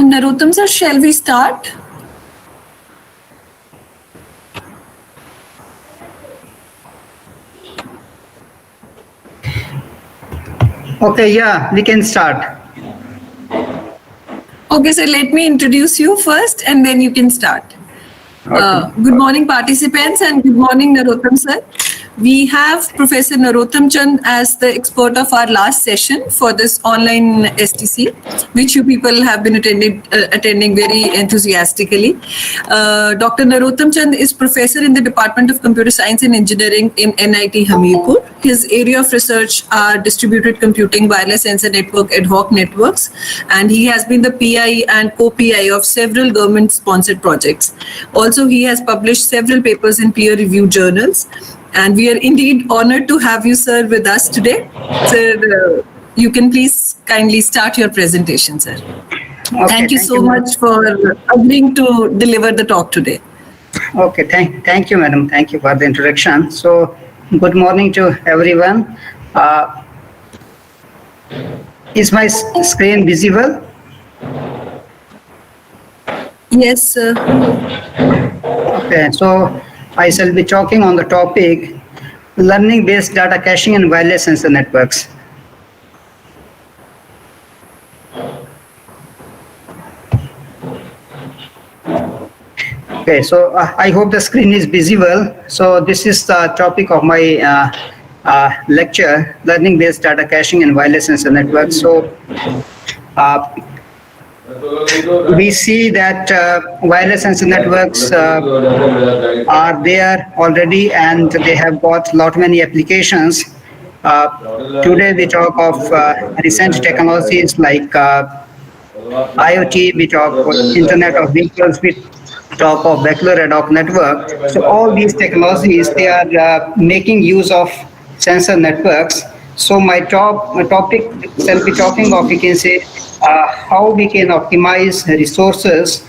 Narottam sir, shall we start? Okay, yeah, we can start. Okay, so let me introduce you first and then you can start. Good morning, participants, and good morning, Narottam sir. We have Professor Narottam Chand as the expert of our last session for this online STC, which you people have been attending very enthusiastically. Dr. Narottam Chand is professor in the Department of Computer Science and Engineering in NIT Hamirpur. His area of research are distributed computing, wireless sensor network, ad hoc networks, and he has been the PI and co-PI of several government-sponsored projects. Also, he has published several papers in peer-reviewed journals. And we are indeed honored to have you, sir, with us today. Sir, you can please kindly start your presentation, sir. Okay, thank you so much for agreeing to deliver the talk today. Okay, thank you, madam. Thank you for the introduction. So, good morning to everyone. Is my screen visible? Yes, sir. Okay, so I shall be talking on the topic learning-based data caching and wireless sensor networks. Okay, so I hope the screen is visible. So this is the topic of my lecture, learning-based data caching and wireless sensor networks. So we see that wireless sensor networks are there already, and they have got many applications. Today we talk of recent technologies like IoT, we talk of Internet of Vehicles, we talk of vehicular ad hoc network. So all these technologies, they are making use of sensor networks. So my topic shall be talking of, you can say, how we can optimize resources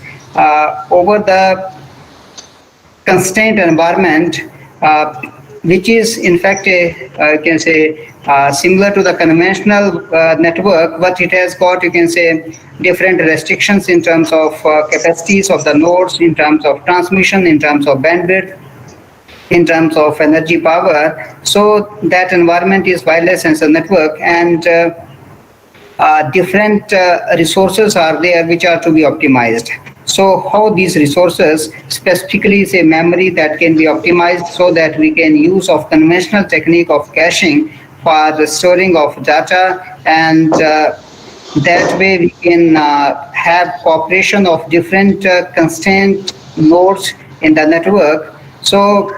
over the constrained environment, which is in fact you can say similar to the conventional network, but it has got, you can say, different restrictions in terms of capacities of the nodes, in terms of transmission, in terms of bandwidth, in terms of energy power. So that environment is wireless sensor network, and different resources are there which are to be optimized. So how these resources, specifically say memory, that can be optimized so that we can use of conventional technique of caching for the storing of data, and that way we can have cooperation of different constrained nodes in the network. So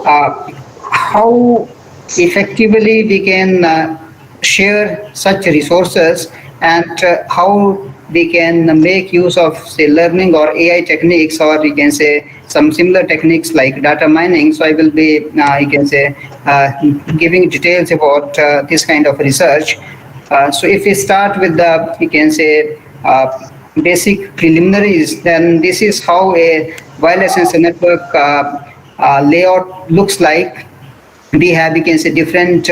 how effectively we can share such resources, and how we can make use of, say, learning or AI techniques, or you can say some similar techniques like data mining. So I will be, you can say, giving details about this kind of research. So if we start with the, you can say, basic preliminaries, then this is how a wireless sensor network layout looks like. We have, you can say, different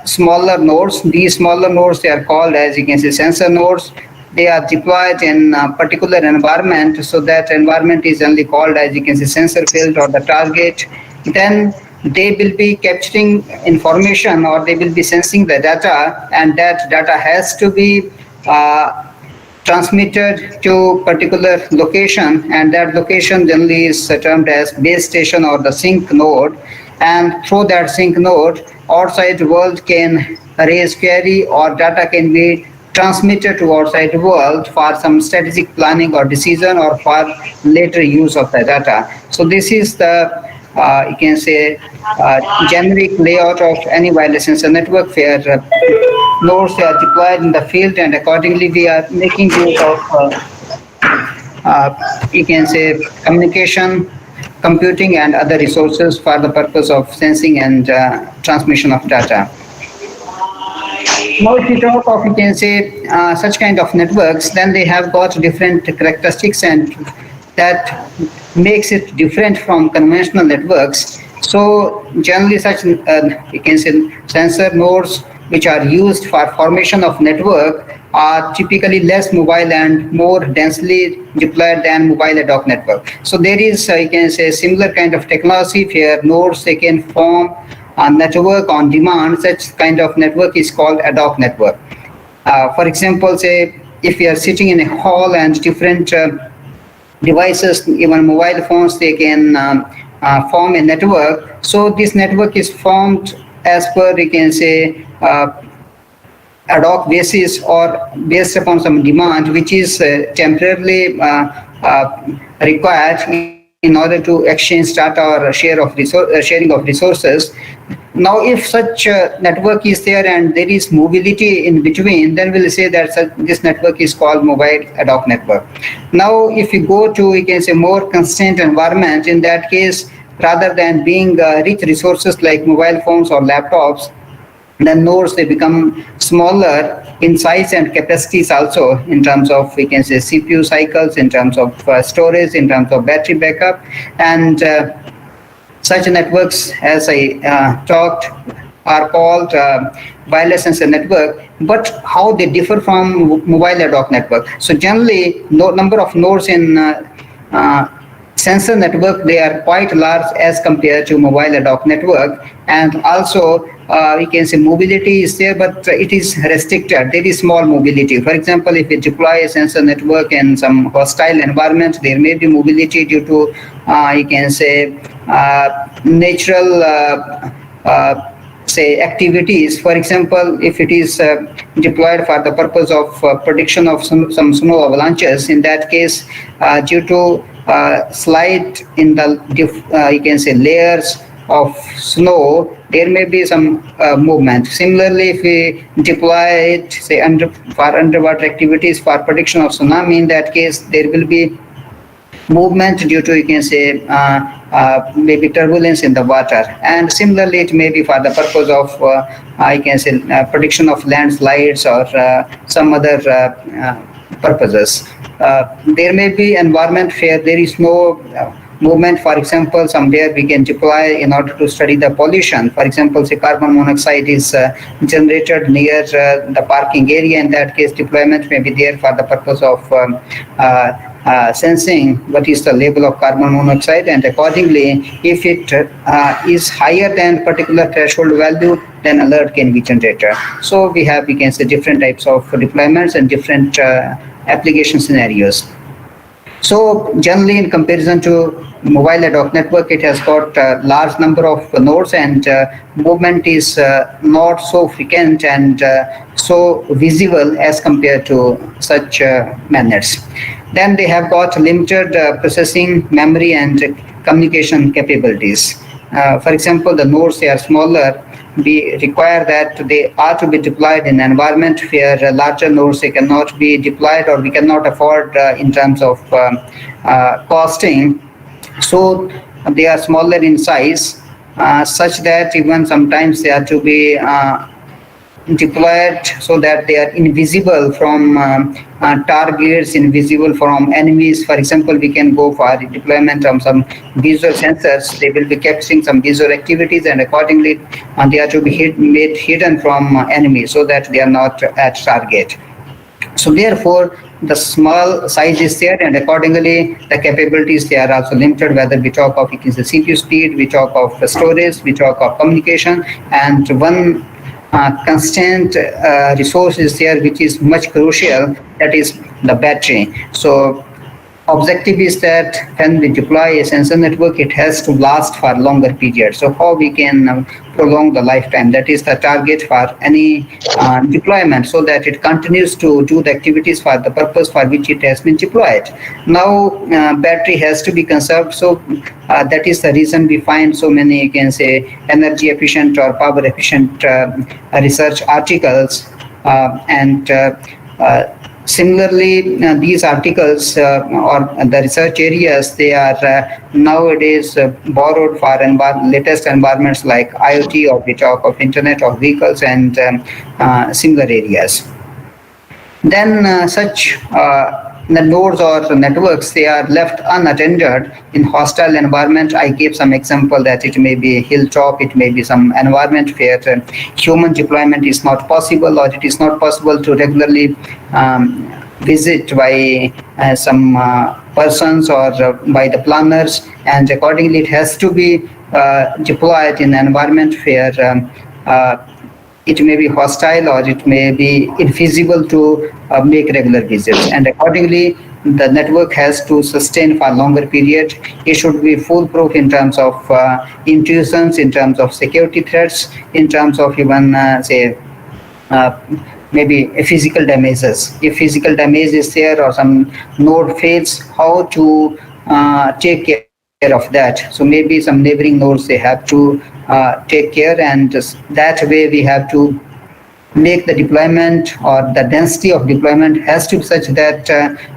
smaller nodes. These smaller nodes, they are called as, you can say, sensor nodes. They are deployed in a particular environment, so that environment is only called as, you can say, sensor field or the target. Then they will be capturing information, or they will be sensing the data, and that data has to be transmitted to particular location, and that location generally is termed as base station or the sink node. And through that sink node, outside world can raise query, or data can be transmitted to outside world for some strategic planning or decision, or for later use of the data. So this is the you can say, generic layout of any wireless sensor network where nodes are deployed in the field, and accordingly we are making use of you can say communication, computing, and other resources for the purpose of sensing and transmission of data. Now, if you talk of, you can say, such kind of networks, then they have got different characteristics, and that makes it different from conventional networks. So, generally, such you can say sensor nodes which are used for formation of network are typically less mobile and more densely deployed than mobile ad hoc network. So, there is, you can say, similar kind of technology where nodes they can form a network on demand. Such kind of network is called ad hoc network. For example, say if you are sitting in a hall and different devices, even mobile phones, they can form a network. So this network is formed as per, you can say, ad hoc basis or based upon some demand which is temporarily required in order to exchange data or sharing of resources. Now, if such a network is there and there is mobility in between, then we'll say that this network is called mobile ad hoc network. Now, if you go to, you can say, more constrained environment, in that case, rather than being rich resources like mobile phones or laptops, then nodes they become smaller in size and capacities also, in terms of, we can say, CPU cycles, in terms of storage, in terms of battery backup, and such networks, as I talked, are called wireless sensor network. But how they differ from mobile ad hoc network? So generally, number of nodes in sensor network, they are quite large as compared to mobile ad hoc network, and also we can say mobility is there, but it is restricted. There is small mobility. For example, if you deploy a sensor network in some hostile environment, there may be mobility due to you can say natural say activities. For example, if it is deployed for the purpose of prediction of some snow avalanches, in that case, due to slide in the you can say layers of snow, there may be some movement. Similarly, if we deploy it, say, for underwater activities for prediction of tsunami, in that case, there will be movement due to, you can say, maybe turbulence in the water. And similarly, it may be for the purpose of, I can say, prediction of landslides or some other purposes. There may be environment where there is no movement. For example, somewhere we can deploy in order to study the pollution. For example, say carbon monoxide is generated near the parking area. In that case, deployment may be there for the purpose of sensing what is the level of carbon monoxide, and accordingly, if it is higher than particular threshold value, then alert can be generated. So we have, we can say, different types of deployments and different application scenarios. So generally, in comparison to mobile ad hoc network, it has got a large number of nodes, and movement is not so frequent and so visible as compared to such methods. Then they have got limited processing memory and communication capabilities. For example, the nodes, they are smaller. We require that they are to be deployed in an environment where larger nodes they cannot be deployed, or we cannot afford in terms of costing. So they are smaller in size, such that even sometimes they are to be deployed so that they are invisible from targets, invisible from enemies. For example, we can go for the deployment of some visual sensors. They will be capturing some visual activities, and accordingly they are to be made hidden from enemies so that they are not at target. So therefore, the small size is there, and accordingly the capabilities, they are also limited, whether we talk of, it is the CPU speed, we talk of storage, we talk of communication, and one constant resource is there which is much crucial, that is the battery. So objective is that when we deploy a sensor network, it has to last for longer period. So how we can prolong the lifetime? That is the target for any deployment, so that it continues to do the activities for the purpose for which it has been deployed. Now, battery has to be conserved. So that is the reason we find so many, you can say, energy efficient or power efficient research articles and similarly, these articles or the research areas, they are nowadays borrowed for latest environments like IoT, or we talk of Internet of Vehicles and similar areas. Then such the nodes or networks, they are left unattended in hostile environment. I gave some example that it may be a hilltop, it may be some environment where human deployment is not possible, or it is not possible to regularly visit by some persons or by the planners, and accordingly it has to be deployed in an environment where it may be hostile, or it may be infeasible to make regular visits, and accordingly the network has to sustain for a longer period. It should be foolproof in terms of intrusions, in terms of security threats, in terms of even say maybe physical damages. If physical damage is there or some node fails, how to take care of that? So maybe some neighboring nodes, they have to take care, and that way we have to make the deployment, or the density of deployment has to be such that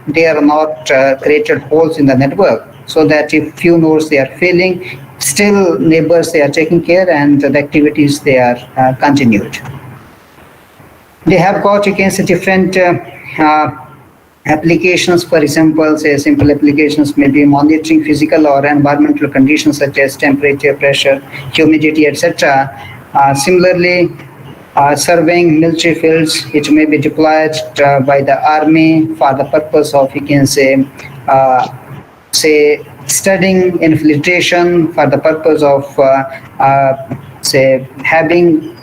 they are not created holes in the network, so that if few nodes they are failing, still neighbors they are taking care, and the activities they are continued. They have got, you can say, different applications. For example, say simple applications may be monitoring physical or environmental conditions such as temperature, pressure, humidity, etc. Similarly, surveying military fields, it may be deployed by the army for the purpose of, you can say studying infiltration, for the purpose of say having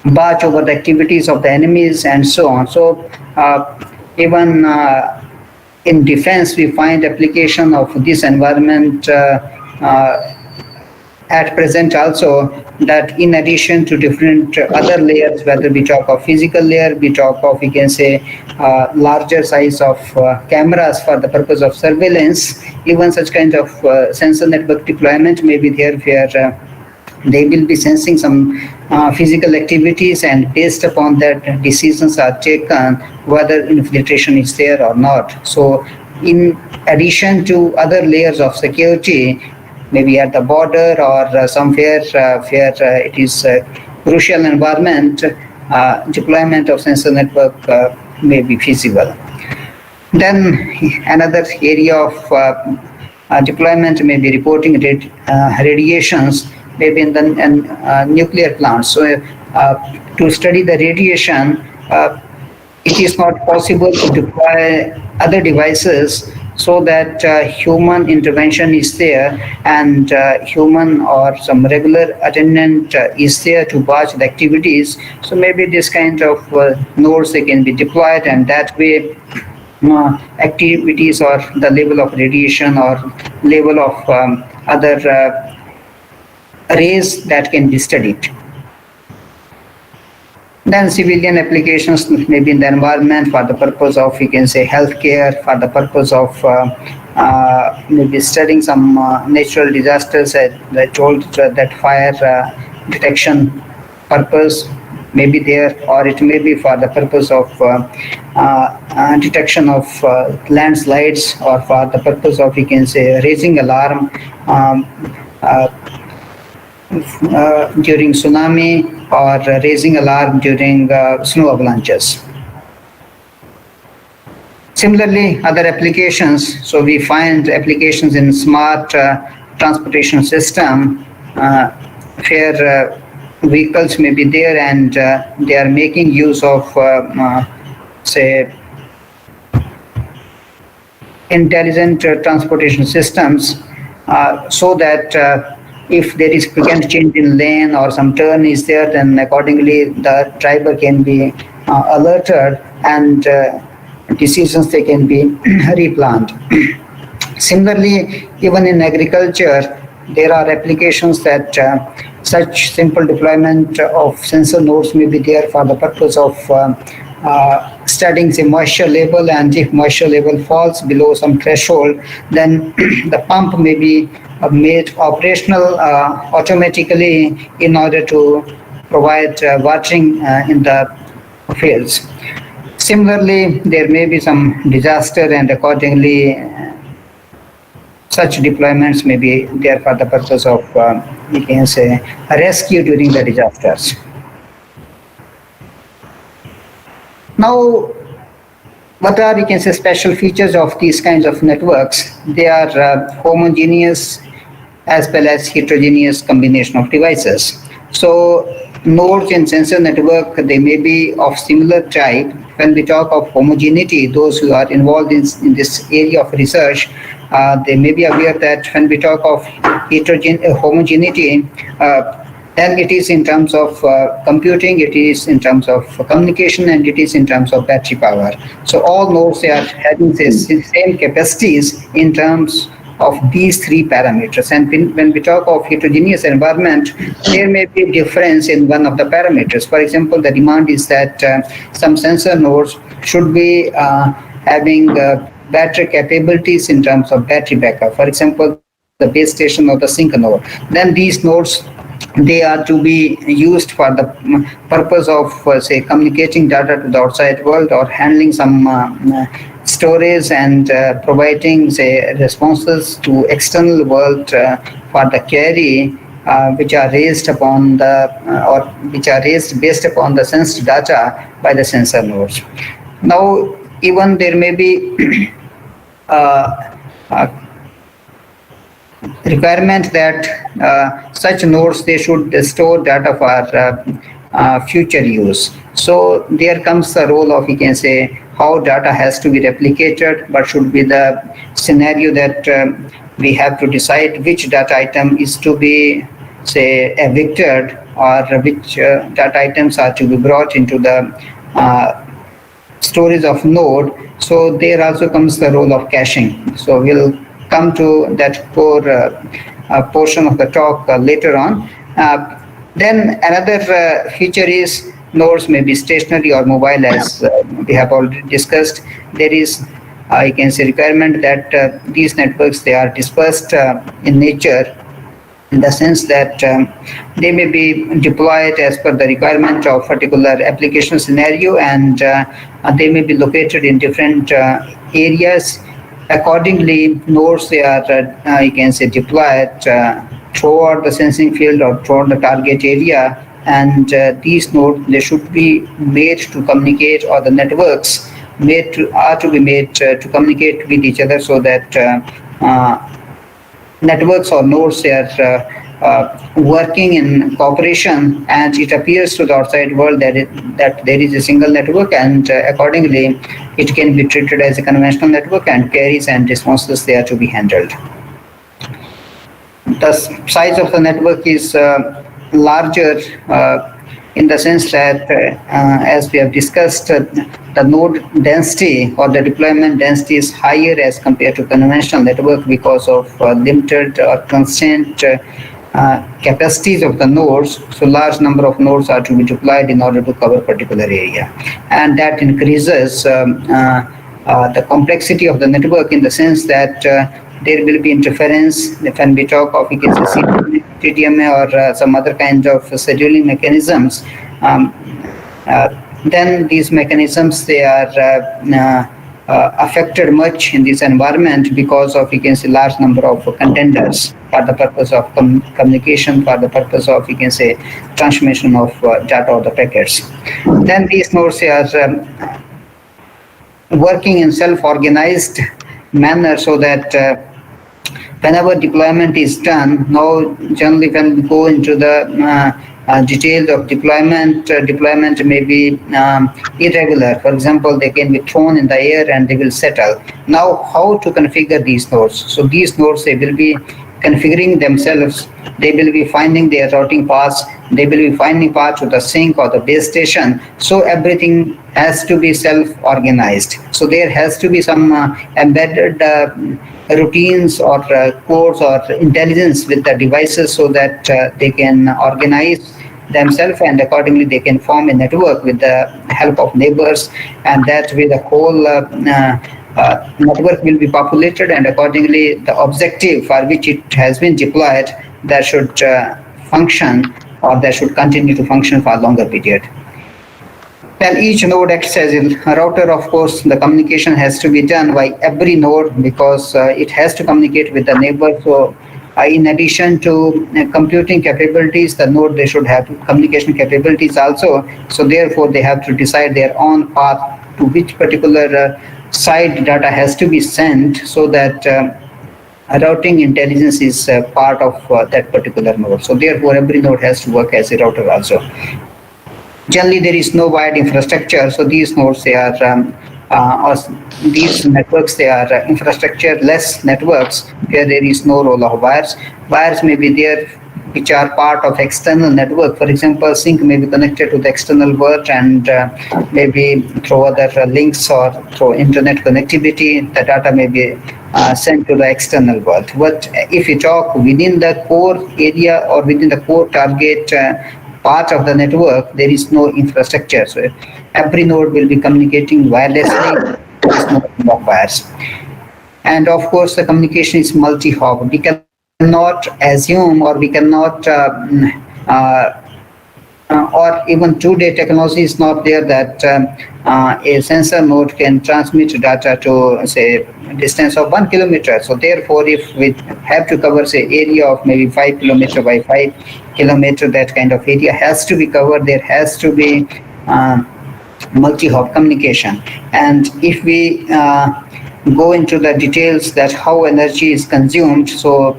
watch over the activities of the enemies, and so on. So even in defense, we find application of this environment at present also, that in addition to different other layers, whether we talk of physical layer, we talk of, you can say, larger size of cameras for the purpose of surveillance, even such kind of sensor network deployment may be there, where they will be sensing some physical activities, and based upon that decisions are taken whether infiltration is there or not. So in addition to other layers of security, maybe at the border or somewhere where it is a crucial environment, deployment of sensor network may be feasible. Then another area of deployment may be reporting radiations, maybe in the nuclear plants. So to study the radiation, it is not possible to deploy other devices, so that human intervention is there, and human or some regular attendant is there to watch the activities. So maybe this kind of nodes, they can be deployed, and that way activities or the level of radiation or level of other rays that can be studied. Then civilian applications may be in the environment for the purpose of, you can say, healthcare, for the purpose of maybe studying some natural disasters. I told that fire detection purpose may be there, or it may be for the purpose of detection of landslides, or for the purpose of, you can say, raising alarm during tsunami, or raising alarm during snow avalanches. Similarly, other applications, so we find applications in smart transportation system, where vehicles may be there, and they are making use of, say, intelligent transportation systems, so that if there is frequent change in lane or some turn is there, then accordingly the driver can be alerted, and decisions, they can be replanned. Similarly, even in agriculture, there are applications that such simple deployment of sensor nodes may be there for the purpose of studying the moisture level, and if moisture level falls below some threshold, then the pump may be made operational automatically in order to provide watering in the fields. Similarly, there may be some disaster, and accordingly such deployments may be there for the purpose of, you can say, rescue during the disasters. Now, what are, you can say, special features of these kinds of networks? They are homogeneous as well as heterogeneous combination of devices. So nodes in sensor network, they may be of similar type. When we talk of homogeneity, those who are involved in this area of research, they may be aware that when we talk of homogeneity, then it is in terms of computing, it is in terms of communication, and it is in terms of battery power. So all nodes, they are having the same capacities in terms of these three parameters. And when we talk of heterogeneous environment, there may be a difference in one of the parameters. For example, the demand is that some sensor nodes should be having battery capabilities in terms of battery backup. For example, the base station or the sync node. Then these nodes, they are to be used for the purpose of, say, communicating data to the outside world, or handling some storage and providing, say, responses to external world for the query which are raised upon the, or which are raised based upon the sensed data by the sensor nodes. Now, even there may be requirement that such nodes, they should store data for future use. So there comes the role of, you can say, how data has to be replicated, but should be the scenario that we have to decide which data item is to be, say, evicted, or which data items are to be brought into the storage of node. So there also comes the role of caching. So we'll come to that core portion of the talk later on. Then another feature is nodes may be stationary or mobile, as we have already discussed. There is, you can say, requirement that these networks, they are dispersed in nature, in the sense that they may be deployed as per the requirement of particular application scenario, and they may be located in different areas. Accordingly, nodes, they are, you can say, deployed throughout the sensing field or throughout the target area, and these nodes, they should be made to communicate, or the networks are to be made to communicate with each other, so that networks or nodes, they are working in cooperation, and it appears to the outside world that there is a single network, and accordingly it can be treated as a conventional network, and queries and responses, they are to be handled. The size of the network is larger in the sense that, as we have discussed, the node density or the deployment density is higher as compared to conventional network because of limited or constrained capacities of the nodes. So large number of nodes are to be deployed in order to cover particular area, and that increases the complexity of the network, in the sense that there will be interference when we talk of, TDMA or some other kind of scheduling mechanisms. Then these mechanisms, they are affected much in this environment because of, you can say, large number of contenders for the purpose of communication, for the purpose of, you can say, transmission of data or the packets. Then these nodes, they are working in self-organized manner, so that whenever deployment is done, now generally when we go into the details of deployment, deployment may be irregular. For example, they can be thrown in the air and they will settle. Now, how to configure these nodes? So these nodes, they will be configuring themselves. They will be finding their routing paths. they will be finding path to the sink or the base station. So everything has to be self-organized. So there has to be some embedded routines or codes or intelligence with the devices so that they can organize themselves, and accordingly they can form a network with the help of neighbors, and that way the whole network will be populated, and accordingly the objective for which it has been deployed, that should function, or that should continue to function for a longer period. Then each node acts as a router. Of course, the communication has to be done by every node because it has to communicate with the neighbor. So in addition to computing capabilities, the node, they should have communication capabilities also. So therefore, they have to decide their own path to which particular side data has to be sent, so that routing intelligence is part of that particular node. So therefore, every node has to work as a router also. Generally, there is no wired infrastructure, so these nodes, they are or these networks, they are infrastructure-less networks where there is no role of wires. Wires may be there which are part of external network. For example, sink may be connected to the external world, and maybe through other links or through internet connectivity, the data may be sent to the external world. But if you talk within the core area or within the core target part of the network, there is no infrastructure. So every node will be communicating wirelessly. There is no wires. And of course, the communication is multi-hop. We cannot assume, or we cannot, or even today technology is not there that a sensor node can transmit data to, say, a distance of 1 kilometer. So therefore, if we have to cover, say, area of maybe 5 kilometer by 5 kilometer, that kind of area has to be covered. There has to be multi-hop communication. And if we go into the details that how energy is consumed, so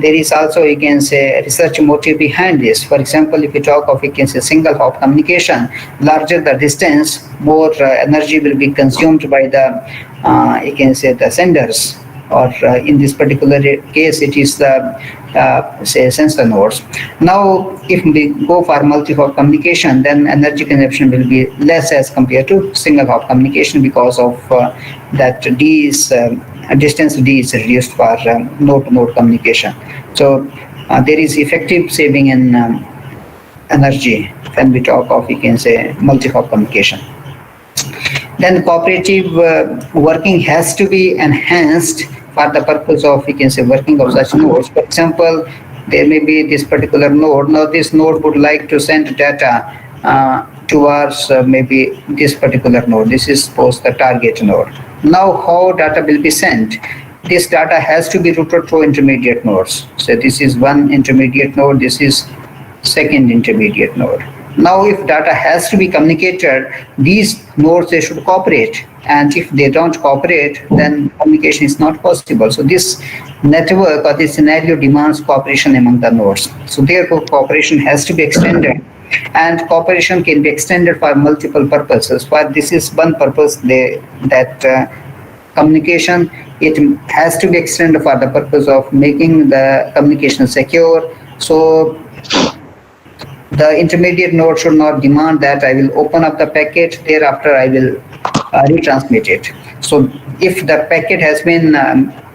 there is also, you can say, a research motive behind this. For example, if you talk of, you can say, single hop communication, larger the distance, more energy will be consumed by the, you can say, the senders, or in this particular case, it is the, say, sensor nodes. Now, if we go for multi-hop communication, then energy consumption will be less as compared to single hop communication, because of that D is, distance D is reduced for node-to-node communication. So there is effective saving in energy when we talk of, you can say, multi-hop communication. Then cooperative working has to be enhanced for the purpose of, you can say, working of such nodes. For example, there may be this particular node. Now this node would like to send data towards maybe this particular node. This is suppose the target node. Now how data will be sent? This data has to be routed through intermediate nodes. So this is one intermediate node, this is second intermediate node. Now if data has to be communicated, these nodes, they should cooperate. And if they don't cooperate, then communication is not possible. So this network or this scenario demands cooperation among the nodes. So therefore, cooperation has to be extended. And cooperation can be extended for multiple purposes. But this is one purpose, that communication, it has to be extended for the purpose of making the communication secure. So the intermediate node should not demand that I will open up the packet, thereafter I will retransmit it. So if the packet has been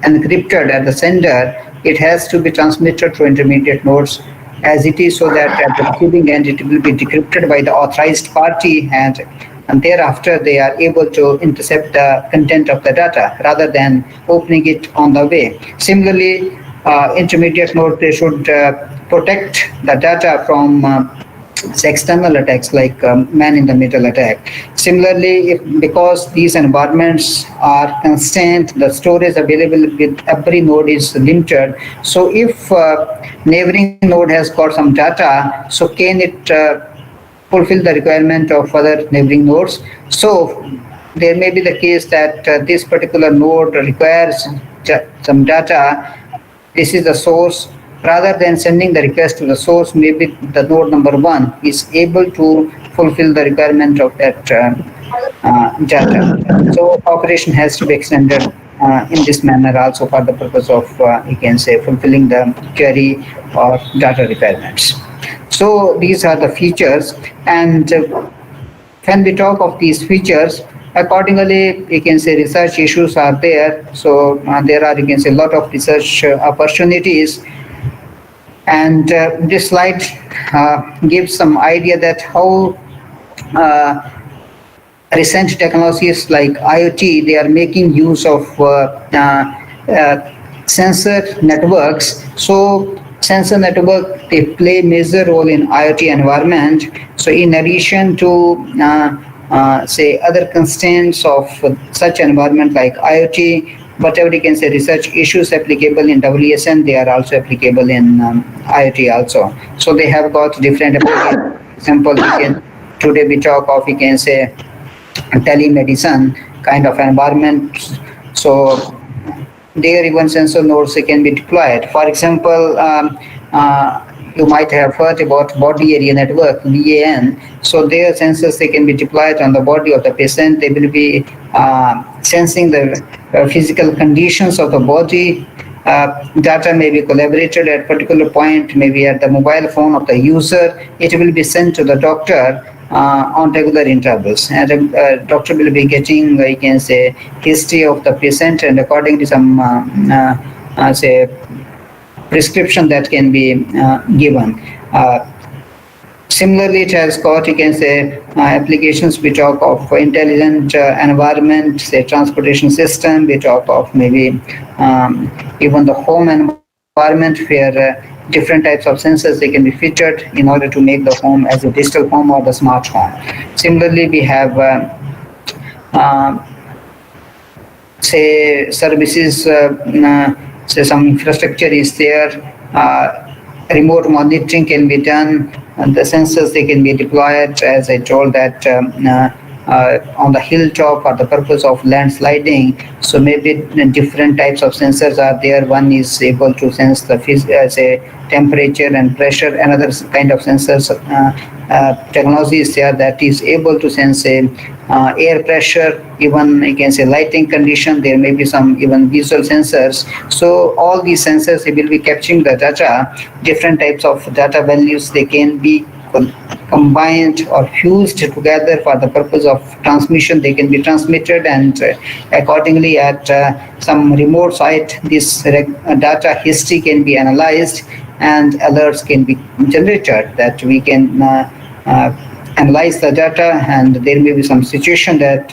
encrypted at the sender, it has to be transmitted to intermediate nodes as it is, so that at the receiving end it will be decrypted by the authorized party, and thereafter they are able to intercept the content of the data rather than opening it on the way. Similarly, intermediate nodes, they should protect the data from external attacks like man-in-the-middle attack. Similarly, because these environments are constant, the storage available with every node is limited. So if neighboring node has got some data, so can it fulfill the requirement of other neighboring nodes? So there may be the case that this particular node requires some data. This is the source. Rather than sending the request to the source, maybe the node number 1 is able to fulfill the requirement of that data. So cooperation has to be extended in this manner also for the purpose of, you can say, fulfilling the query or data requirements. So these are the features, and when we talk of these features, accordingly, you can say research issues are there. So there are, you can say, a lot of research opportunities. And this slide gives some idea that how recent technologies like IoT, they are making use of sensor networks. So sensor network, they play major role in IoT environment. So in addition to say other constraints of such environment like IoT, whatever you can say research issues applicable in WSN, they are also applicable in IoT also. So they have got different applications. For example, today we talk of, you can say, telemedicine kind of environment. So there even sensor nodes can be deployed. For example, you might have heard about body area network, VAN. So their sensors, they can be deployed on the body of the patient. They will be sensing the physical conditions of the body. Data may be collaborated at a particular point, maybe at the mobile phone of the user. It will be sent to the doctor on regular intervals, and doctor will be getting, you can say, history of the patient, and according to some say prescription that can be given. Similarly, it has got, you can say, applications. We talk of intelligent environment, say transportation system. We talk of maybe even the home environment, where different types of sensors, they can be fitted in order to make the home as a digital home or the smart home. Similarly, we have say services, say some infrastructure is there, remote monitoring can be done, and the sensors, they can be deployed, as I told, that on the hilltop for the purpose of landsliding. So maybe different types of sensors are there. One is able to sense the say temperature and pressure. Another kind of sensors technology is there that is able to sense air pressure, even you can say lighting condition. There may be some even visual sensors. So all these sensors, they will be capturing the data. Different types of data values, they can be combined or fused together for the purpose of transmission. They can be transmitted, and accordingly at some remote site, this data history can be analyzed and alerts can be generated, that we can analyze the data, and there may be some situation that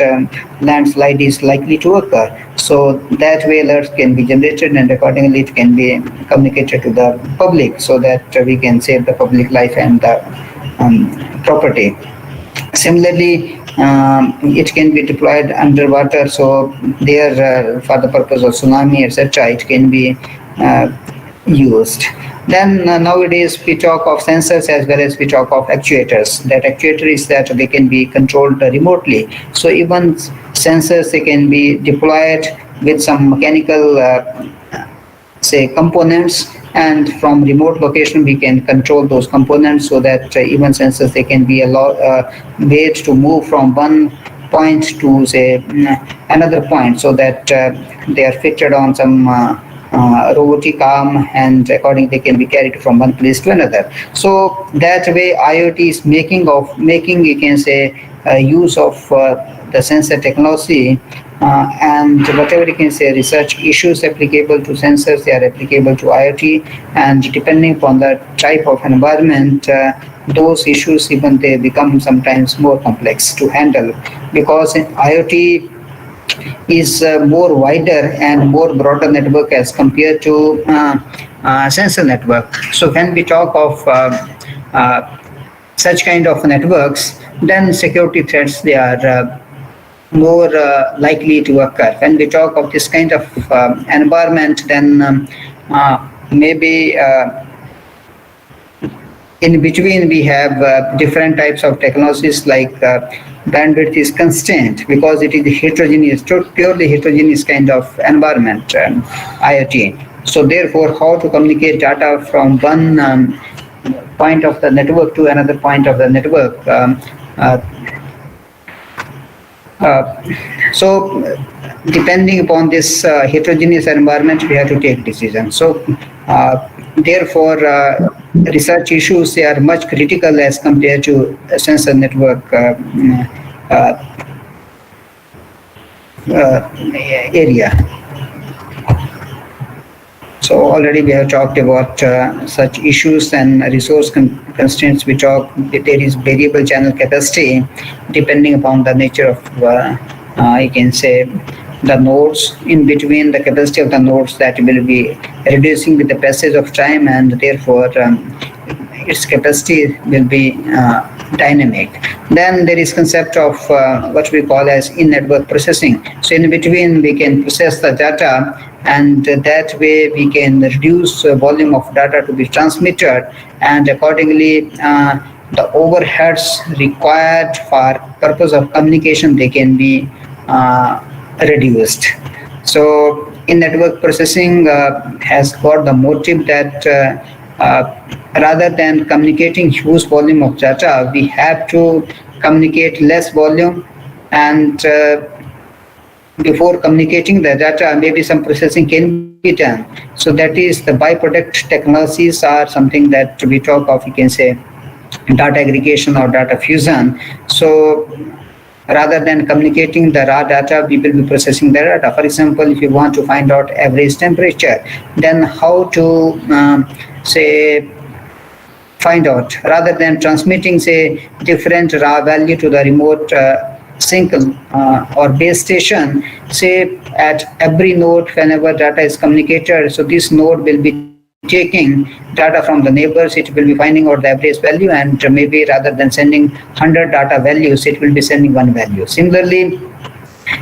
landslide is likely to occur. So that way alerts can be generated, and accordingly it can be communicated to the public, so that we can save the public life and the property. Similarly, it can be deployed underwater. So there, for the purpose of tsunami, etc., it can be used. Then nowadays we talk of sensors as well as we talk of actuators. That actuator is that they can be controlled remotely. So even sensors, they can be deployed with some mechanical say components, and from remote location we can control those components, so that even sensors, they can be made to move from one point to say another point, so that they are fitted on some robotic arm, and accordingly they can be carried from one place to another. So that way IoT is making you can say use of the sensor technology, and whatever you can say research issues applicable to sensors, they are applicable to IoT, and depending upon the type of environment, those issues even they become sometimes more complex to handle, because IoT is more wider and more broader network as compared to sensor network. So when we talk of such kind of networks, then security threats, they are more likely to occur. When we talk of this kind of environment, then maybe in between we have different types of technologies, like bandwidth is constrained because it is heterogeneous, purely heterogeneous kind of environment, IoT. So therefore, how to communicate data from one point of the network to another point of the network. So depending upon this heterogeneous environment, we have to take decisions. So therefore, research issues, they are much critical as compared to sensor network area. So already we have talked about such issues and resource constraints. We talk that there is variable channel capacity depending upon the nature of, you can say, the nodes. In between the capacity of the nodes, that will be reducing with the passage of time, and therefore its capacity will be dynamic. Then there is concept of what we call as in-network processing. So in between we can process the data, and that way we can reduce volume of data to be transmitted, and accordingly the overheads required for purpose of communication, they can be reduced. So in-network processing has got the motive that rather than communicating huge volume of data, we have to communicate less volume, and before communicating the data, maybe some processing can be done. So that is the byproduct technologies are something that we talk of, you can say, data aggregation or data fusion. So rather than communicating the raw data, we will be processing the data. For example, if you want to find out average temperature, then how to say find out, rather than transmitting say different raw value to the remote sink or base station, say at every node whenever data is communicated, so this node will be taking data from the neighbors, it will be finding out the average value, and maybe rather than sending 100 data values, it will be sending one value. Similarly,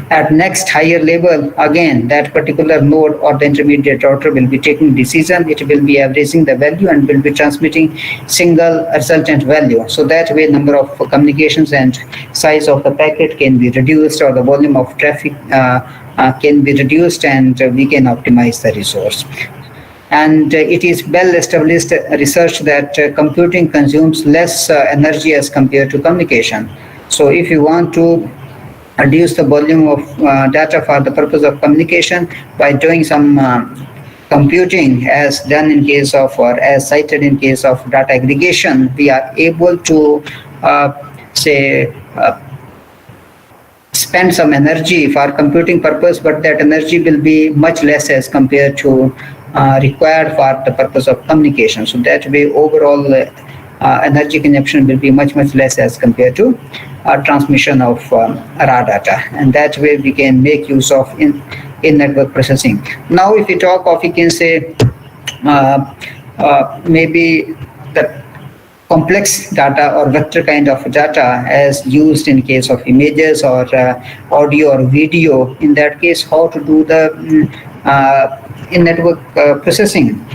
at next higher level, again, that particular node or the intermediate router will be taking decision, it will be averaging the value and will be transmitting single resultant value. So that way number of communications and size of the packet can be reduced, or the volume of traffic can be reduced, and we can optimize the resource. And it is well established research that computing consumes less energy as compared to communication. So if you want to reduce the volume of data for the purpose of communication by doing some computing, as done in case of, or as cited in case of data aggregation, we are able to spend some energy for computing purpose, but that energy will be much less as compared to required for the purpose of communication. So that way overall energy consumption will be much less as compared to transmission of raw data, and that way we can make use of in-network processing. Now if we talk of, you can say, maybe the complex data or vector kind of data as used in case of images or audio or video, in that case how to do the in-network processing.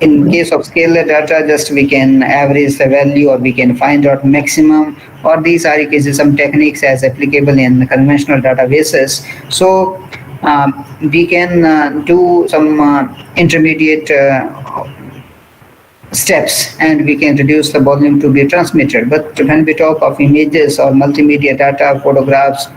In case of scalar data, just we can average the value, or we can find out maximum, or these are some techniques as applicable in conventional databases. So we can do some intermediate steps, and we can reduce the volume to be transmitted. But when we talk of images or multimedia data, photographs,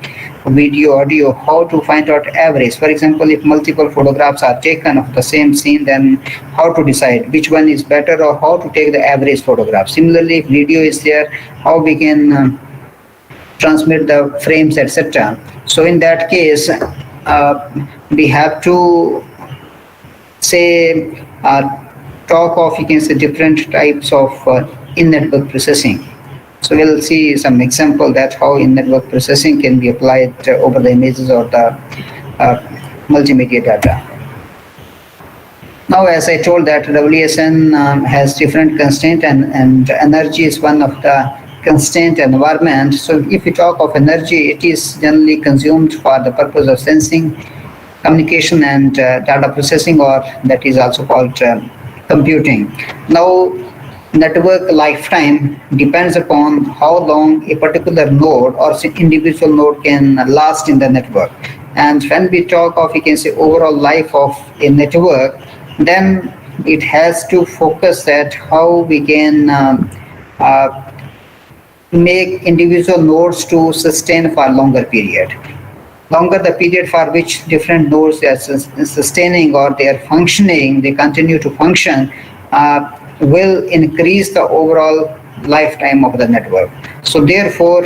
video, audio, how to find out average? For example, if multiple photographs are taken of the same scene, then how to decide which one is better, or how to take the average photograph? Similarly, if video is there, how we can transmit the frames, etc. So in that case, we have to say talk of, you can say, different types of in-network processing. So we'll see some example that how in-network processing can be applied over the images or the multimedia data. Now, as I told that WSN has different constraint, and energy is one of the constraint environment. So if we talk of energy, it is generally consumed for the purpose of sensing, communication, and data processing, or that is also called computing. Now, network lifetime depends upon how long a particular node or individual node can last in the network. And when we talk of, you can say, overall life of a network, then it has to focus at how we can make individual nodes to sustain for a longer period. Longer the period for which different nodes are sustaining or they are functioning, they continue to function, will increase the overall lifetime of the network. So therefore,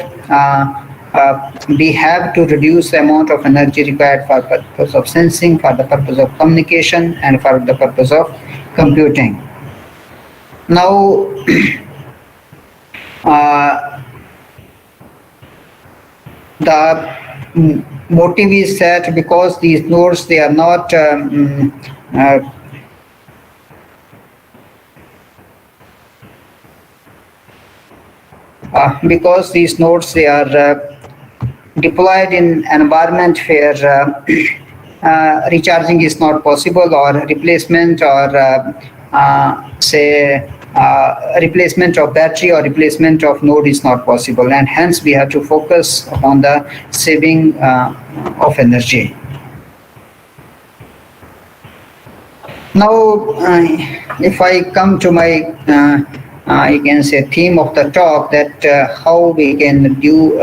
we have to reduce the amount of energy required for the purpose of sensing, for the purpose of communication, and for the purpose of computing. Now, the motive is that because these nodes, they are not because these nodes, they are deployed in an environment where recharging is not possible, or replacement, or replacement of battery or replacement of node is not possible, and hence we have to focus on the saving of energy. Now, if I come to my you can say theme of the talk, that how we can do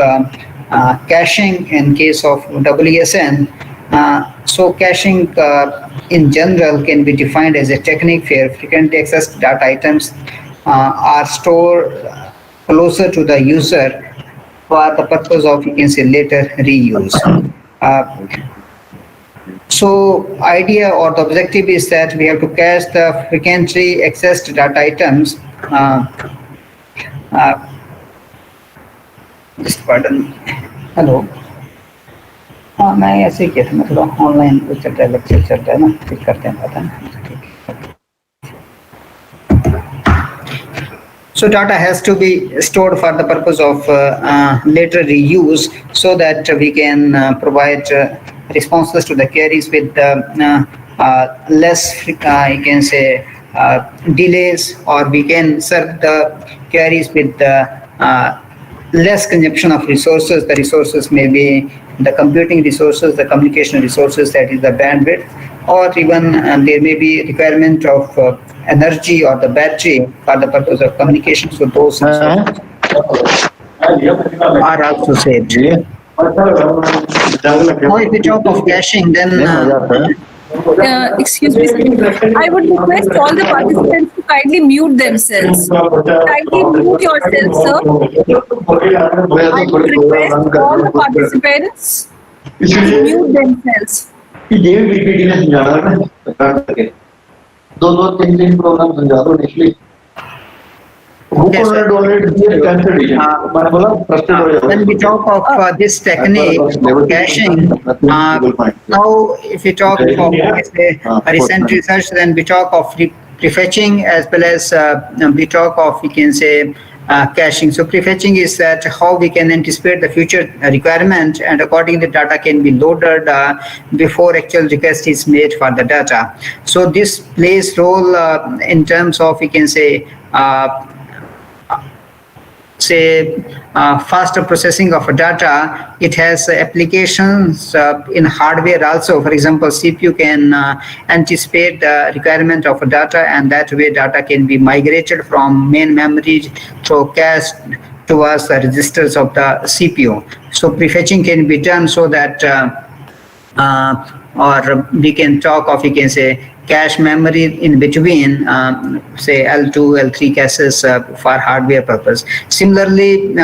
caching in case of WSN. So caching in general can be defined as a technique where frequently accessed data items are stored closer to the user for the purpose of, you can say, later reuse. So idea or the objective is that we have to cache the frequently accessed data items. Just pardon me. Hello. मैं ऐसे ही किया था, मैं थोड़ा online चल रहा है, lecture चल रहा है ना, फिर करते हैं पता नहीं. So data has to be stored for the purpose of later reuse, so that we can provide responses to the queries with less, you can say, delays, or we can serve the queries with less consumption of resources. The resources may be the computing resources, the communication resources, that is the bandwidth, or even there may be requirement of energy or the battery for the purpose of communication. So those are also saved. Now, if we talk of caching, then excuse me, I would request all the participants to kindly mute themselves. Kindly mute yourself, sir. I would request all the participants to mute themselves. दो-तीन programme समझा दो initially. Yes, when we talk of this technique of caching, now if we talk of recent research, then we talk of prefetching, as well as we talk of, we can say, caching. So prefetching is that how we can anticipate the future requirement, and accordingly data can be loaded before actual request is made for the data. So this plays role in terms of, we can say, faster processing of data. It has applications in hardware also. For example, CPU can anticipate the requirement of data, and that way data can be migrated from main memory through cache towards the registers of the CPU. So prefetching can be done so that or we can talk of, you can say, cache memory in between, say L2, L3 caches for hardware purpose. Similarly,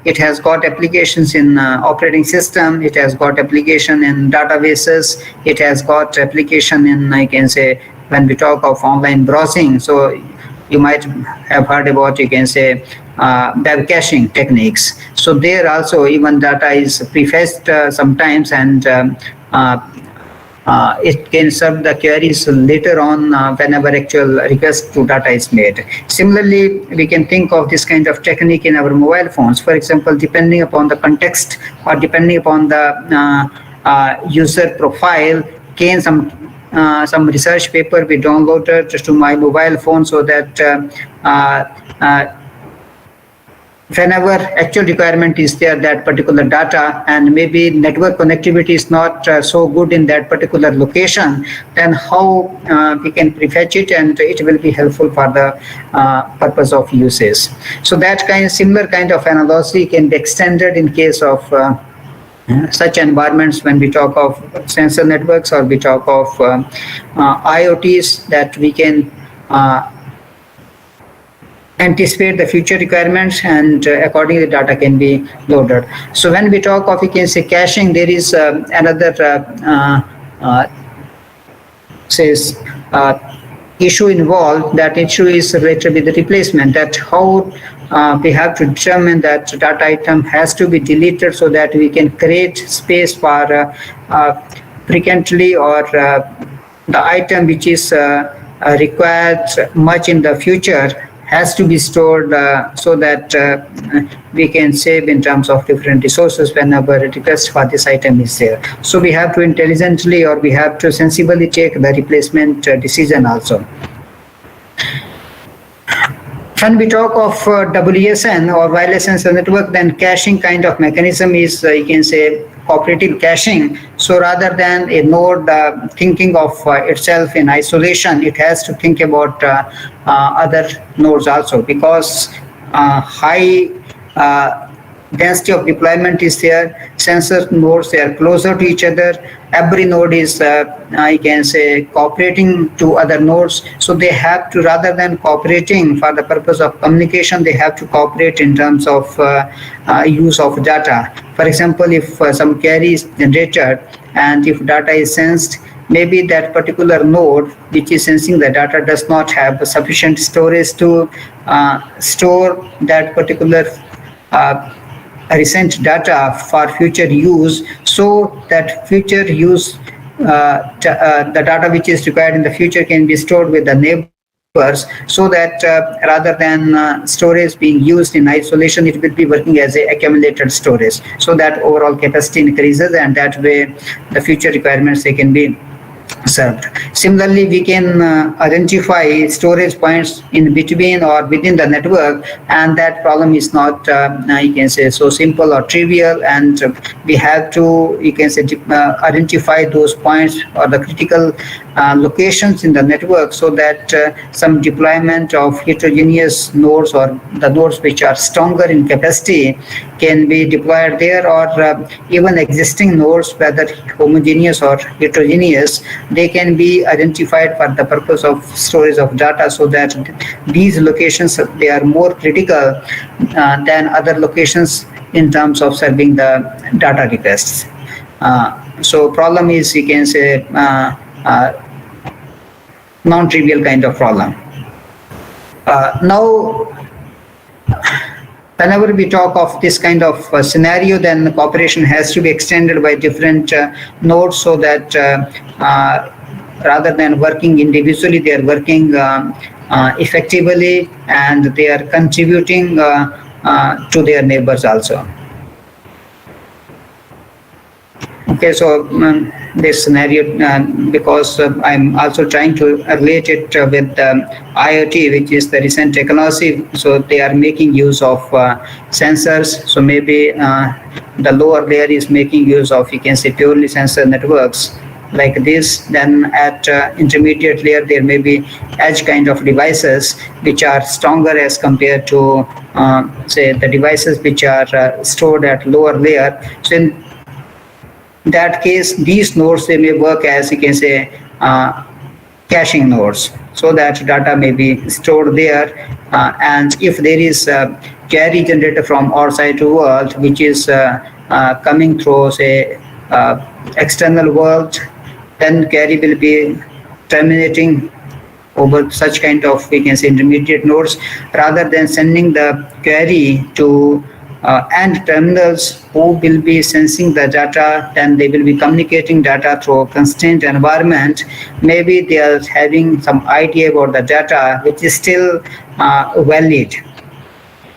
it has got applications in operating system, it has got application in databases, it has got application in, I can say, when we talk of online browsing. So you might have heard about, you can say, web caching techniques. So there also even data is prefetched sometimes, and it can serve the queries later on whenever actual request to data is made. Similarly, we can think of this kind of technique in our mobile phones. For example, depending upon the context or depending upon the user profile, can some research paper be downloaded to my mobile phone, so that whenever actual requirement is there, that particular data, and maybe network connectivity is not so good in that particular location, then how we can prefetch it, and it will be helpful for the purpose of uses. So that similar kind of analogy can be extended in case of such environments when we talk of sensor networks, or we talk of IoTs, that we can anticipate the future requirements, and accordingly data can be loaded. So when we talk of, you can say, caching, there is another says issue involved. That issue is related with the replacement, that how we have to determine that data item has to be deleted so that we can create space for frequently, or the item which is required much in the future has to be stored so that we can save in terms of different resources whenever a request for this item is there. So we have to intelligently, or we have to sensibly take the replacement decision also. When we talk of WSN or wireless sensor network, then caching kind of mechanism is, you can say, cooperative caching. So rather than a node thinking of itself in isolation, it has to think about other nodes also, because high density of deployment is there. Sensor nodes, they are closer to each other. Every node is, I can say, cooperating to other nodes. So they have to, rather than cooperating for the purpose of communication, they have to cooperate in terms of use of data. For example, if some query is generated and if data is sensed, maybe that particular node which is sensing the data does not have sufficient storage to store that particular recent data for future use, so that future use, the data which is required in the future can be stored with the neighbors, so that rather than storage being used in isolation, it will be working as a accumulated storage, so that overall capacity increases, and that way the future requirements, they can be served. Similarly, we can identify storage points in between or within the network, and that problem is not, you can say, so simple or trivial, and we have to, you can say, identify those points or the critical locations in the network, so that some deployment of heterogeneous nodes or the nodes which are stronger in capacity can be deployed there, or even existing nodes, whether homogeneous or heterogeneous, they can be identified for the purpose of storage of data, so that these locations, they are more critical than other locations in terms of serving the data requests. So problem is, you can say, non-trivial kind of problem. Now, whenever we talk of this kind of scenario, then the cooperation has to be extended by different nodes, so that rather than working individually, they are working effectively, and they are contributing to their neighbors also. Okay, so this scenario, because I'm also trying to relate it with IoT, which is the recent technology. So they are making use of sensors. So maybe the lower layer is making use of, you can say, purely sensor networks like this. Then at intermediate layer, there may be edge kind of devices which are stronger as compared to, say, the devices which are stored at lower layer. So in that case, these nodes, they may work as, you can say, caching nodes, so that data may be stored there. And if there is a query generated from outside the world, which is coming through, say, external world, then query will be terminating over such kind of, we can say, intermediate nodes, rather than sending the query to end terminals who will be sensing the data. Then they will be communicating data through a constrained environment. Maybe they are having some idea about the data which is still valid.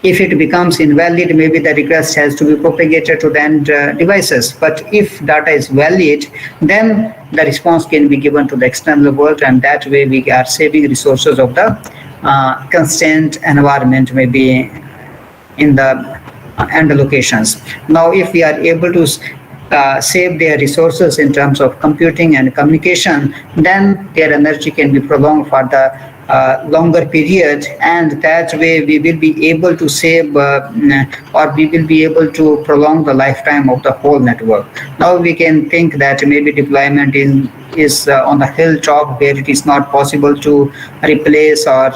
If it becomes invalid, maybe the request has to be propagated to the end devices. But if data is valid, then the response can be given to the external world, and that way we are saving resources of the constrained environment, maybe in the end locations. Now, if we are able to save their resources in terms of computing and communication, then their energy can be prolonged for the longer period, and that way we will be able to save or we will be able to prolong the lifetime of the whole network. Now we can think that maybe deployment is on the hilltop where it is not possible to replace or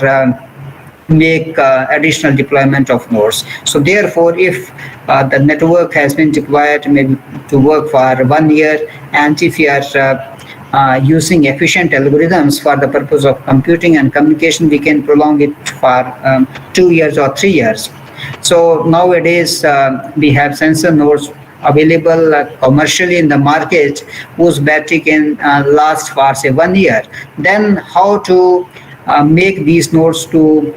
make additional deployment of nodes. So therefore, if the network has been deployed maybe to work for 1 year, and if you are using efficient algorithms for the purpose of computing and communication, we can prolong it for 2 years or 3 years. So nowadays, we have sensor nodes available commercially in the market whose battery can last for say 1 year. Then how to make these nodes to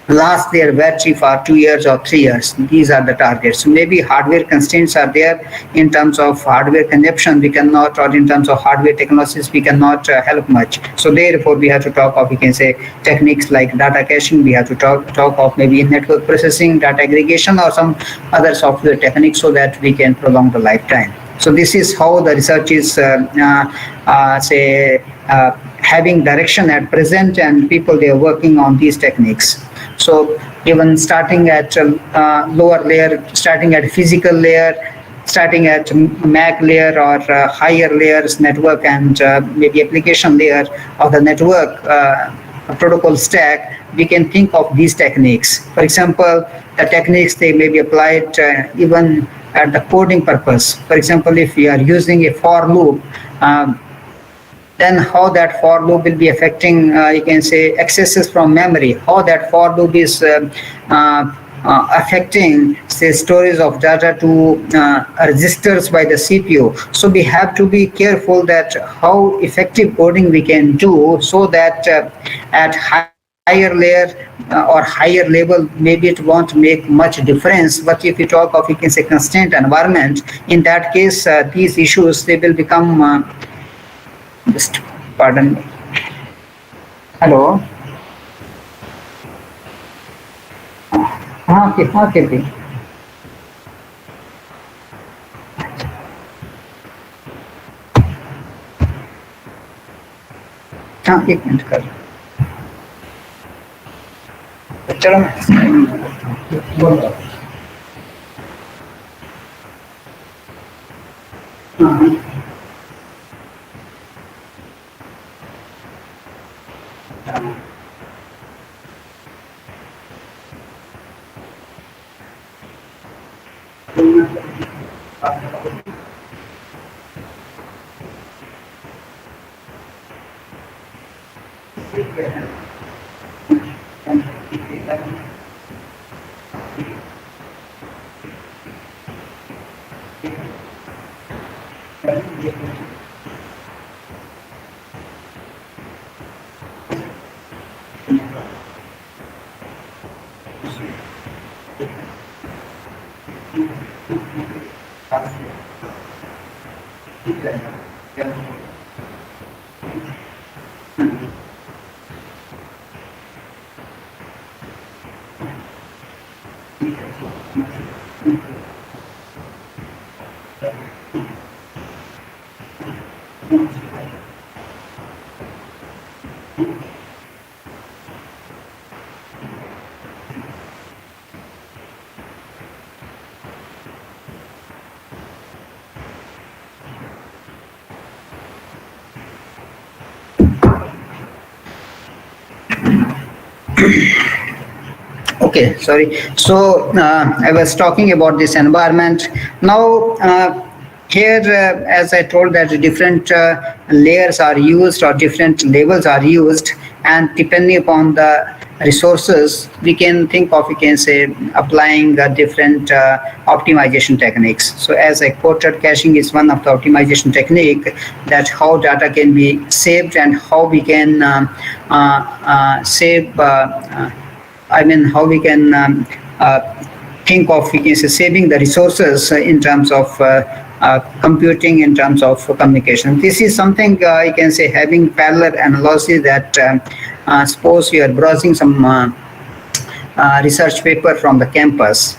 last their battery for 2 years or 3 years. These are the targets. So maybe hardware constraints are there in terms of hardware consumption. We cannot, or in terms of hardware technologies, we cannot help much. So therefore, we have to talk of, we can say, techniques like data caching. We have to talk of maybe network processing, data aggregation, or some other software techniques so that we can prolong the lifetime. So this is how the research is, having direction at present, and people, they are working on these techniques. So even starting at lower layer, starting at physical layer, starting at MAC layer or higher layers network, and maybe application layer of the network protocol stack, we can think of these techniques. For example, the techniques, they may be applied even at the coding purpose. For example, if we are using a for loop, then how that for loop will be affecting, you can say, accesses from memory, how that for loop is affecting, say, storage of data to registers by the CPU. So we have to be careful that how effective coding we can do, so that at higher layer or higher level, maybe it won't make much difference. But if you talk of, you can say, constraint environment, in that case, these issues, they will become just pardon me. Hello. Okay. हाँ एक minute कर चलो Okay, sorry. So I was talking about this environment. Now, here, as I told, that different layers are used or different levels are used, and depending upon the resources, we can think of, we can say, applying different optimization techniques. So as I quoted, caching is one of the optimization technique, that how data can be saved and how we can save, how we can think of, we can say, saving the resources in terms of computing, in terms of communication. This is something you can say, having parallel analogy, that suppose you are browsing some research paper from the campus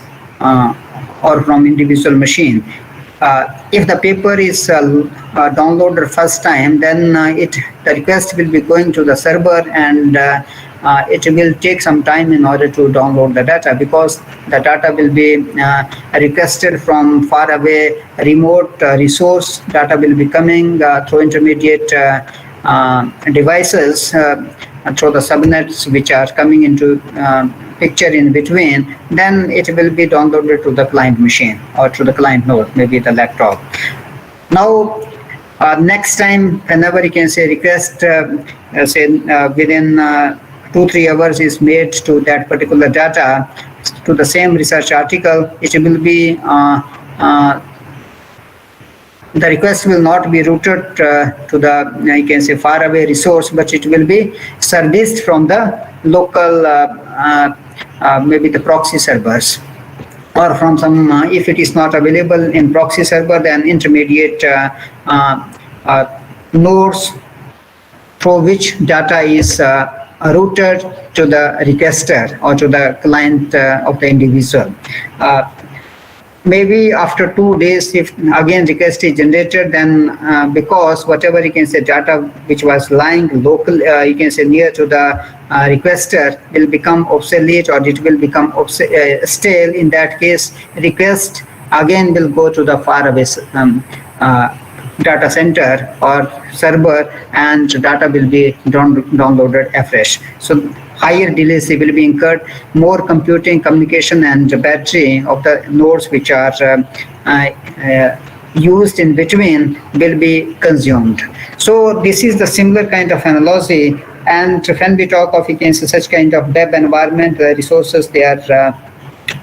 or from individual machine. If the paper is downloaded first time, then the request will be going to the server, and it will take some time in order to download the data, because the data will be requested from far away remote resource. Data will be coming through intermediate devices through the subnets which are coming into picture in between, then it will be downloaded to the client machine or to the client node, maybe the laptop. Now, next time, whenever you can say request, within 2-3 hours is made to that particular data, to the same research article, it will be the request will not be routed to the you can say faraway resource, but it will be serviced from the local maybe the proxy servers, or from some if it is not available in proxy server, then intermediate nodes through which data is routed to the requester or to the client of the individual. Maybe after 2 days, if again request is generated, then because whatever you can say data which was lying local, you can say near to the requester will become obsolete, or it will become stale. In that case, request again will go to the faraway data center or server, and data will be downloaded afresh. So higher delays will be incurred, more computing, communication, and battery of the nodes which are used in between will be consumed. So this is the similar kind of analogy. And when we talk of, you can say, such kind of web environment, the resources, they are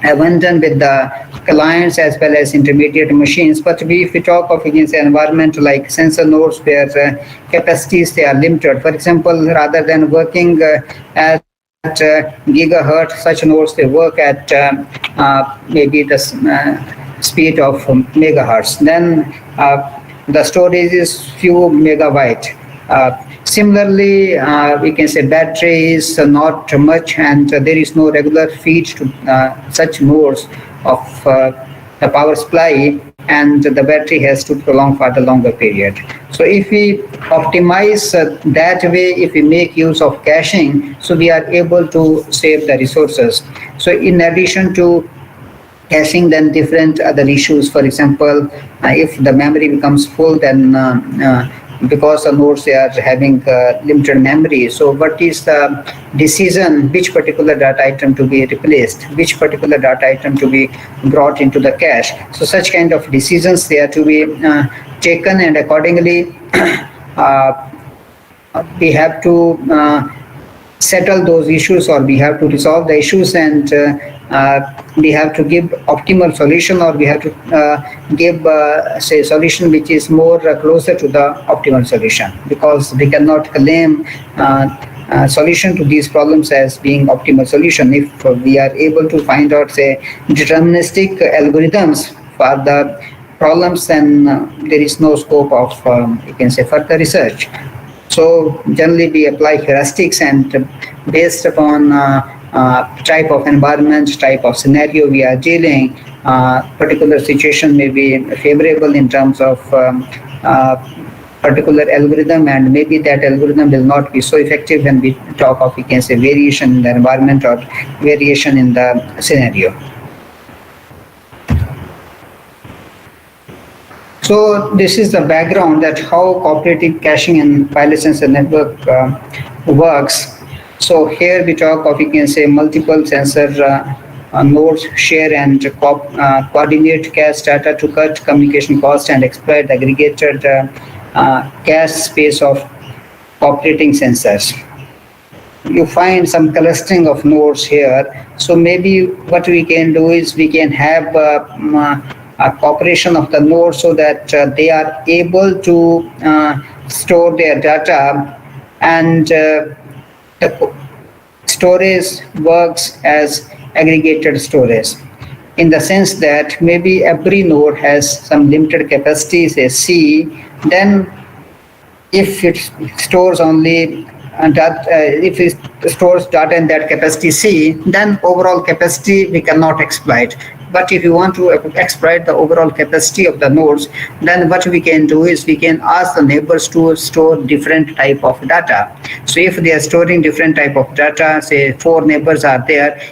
abundant with the clients as well as intermediate machines. But if we talk of, you can say, environment like sensor nodes where capacities, they are limited. For example, rather than working at gigahertz, such nodes, they work at maybe the speed of megahertz. Then the storage is few megabyte. Similarly, we can say battery is not much, and there is no regular feed to such nodes of the power supply, and the battery has to prolong for the longer period. So if we optimize that way, if we make use of caching, so we are able to save the resources. So in addition to caching, then different other issues, for example, if the memory becomes full, then because the nodes, they are having limited memory. So what is the decision, which particular data item to be replaced, which particular data item to be brought into the cache? So such kind of decisions, they are to be taken, and accordingly we have to settle those issues, or we have to resolve the issues, and we have to give optimal solution, or we have to give say solution which is more closer to the optimal solution, because we cannot claim solution to these problems as being optimal solution. If we are able to find out, say, deterministic algorithms for the problems, then there is no scope of you can say further research. So generally we apply heuristics, and based upon type of environment, type of scenario we are dealing, particular situation may be favorable in terms of particular algorithm, and maybe that algorithm will not be so effective when we talk of, you can say, variation in the environment or variation in the scenario. So this is the background that how cooperative caching and file sensor network works. So here we talk of, you can say, multiple sensor nodes share and coordinate cache data to cut communication cost and exploit the aggregated cache space of operating sensors. You find some clustering of nodes here. So maybe what we can do is we can have a cooperation of the nodes, so that they are able to store their data, and the storage works as aggregated storage, in the sense that maybe every node has some limited capacity, say C. Then if it stores only if it stores data in that capacity C, then overall capacity we cannot exploit. But if you want to exploit the overall capacity of the nodes, then what we can do is we can ask the neighbors to store different type of data. So if they are storing different type of data, say 4 neighbors are there,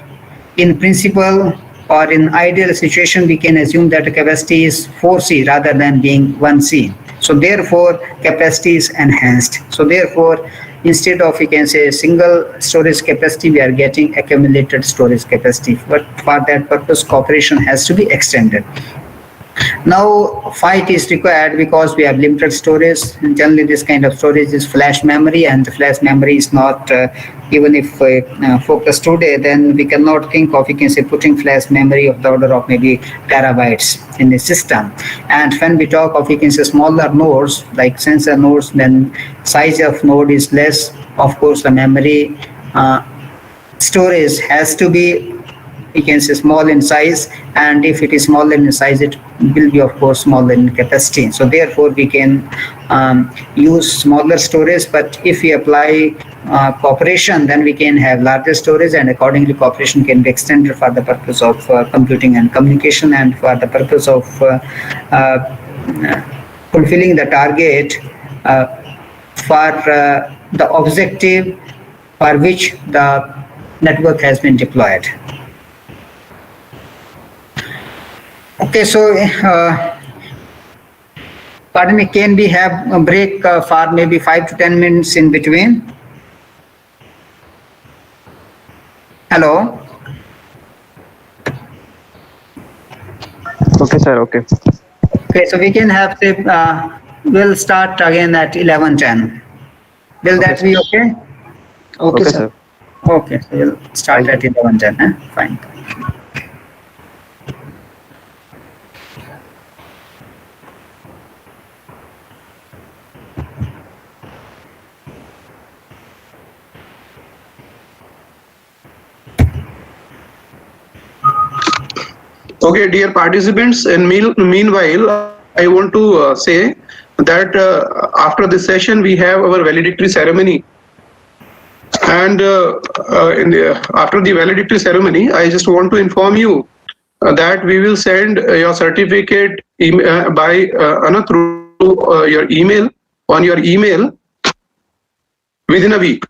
in principle or in ideal situation, we can assume that the capacity is 4C rather than being 1C. So therefore, capacity is enhanced. So therefore, instead of, you can say, single storage capacity, we are getting accumulated storage capacity. But for that purpose, cooperation has to be extended. Now, fight is required because we have limited storage. Generally, this kind of storage is flash memory, and the flash memory is not, even if focused today, then we cannot think of, you can say, putting flash memory of the order of maybe terabytes in the system. And when we talk of, you can say, smaller nodes, like sensor nodes, then size of node is less. Of course, the memory storage has to be, you can say, small in size, and if it is smaller in size, it will be, of course, smaller in capacity. So therefore we can use smaller storage, but if we apply cooperation, then we can have larger storage, and accordingly cooperation can be extended for the purpose of computing and communication, and for the purpose of fulfilling the target for the objective for which the network has been deployed. Okay, so pardon me, can we have a break for maybe 5 to 10 minutes in between? Hello? Okay, sir. Okay. Okay, so we can have, say, we'll start again at 11:10. Will that be okay? Okay, sir. Okay, so we'll start at 11:10. Fine. Okay, dear participants, and meanwhile, I want to say that after this session, we have our valedictory ceremony. And after the valedictory ceremony, I just want to inform you that we will send your certificate through your email, on your email, within a week.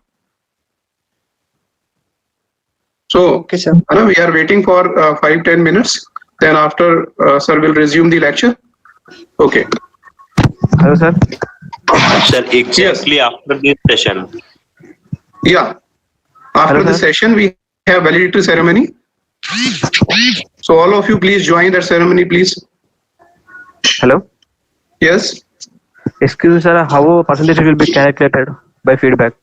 So, Okay, sir. we are waiting for 5-10 minutes. Then after, sir will resume the lecture. Okay. Hello, sir. Sir, exactly after this session. Yeah. After Hello, the sir. session, we have valedictory ceremony. So all of you, please join that ceremony, please. Hello. Yes. Excuse me, sir. How percentage will be calculated by feedback?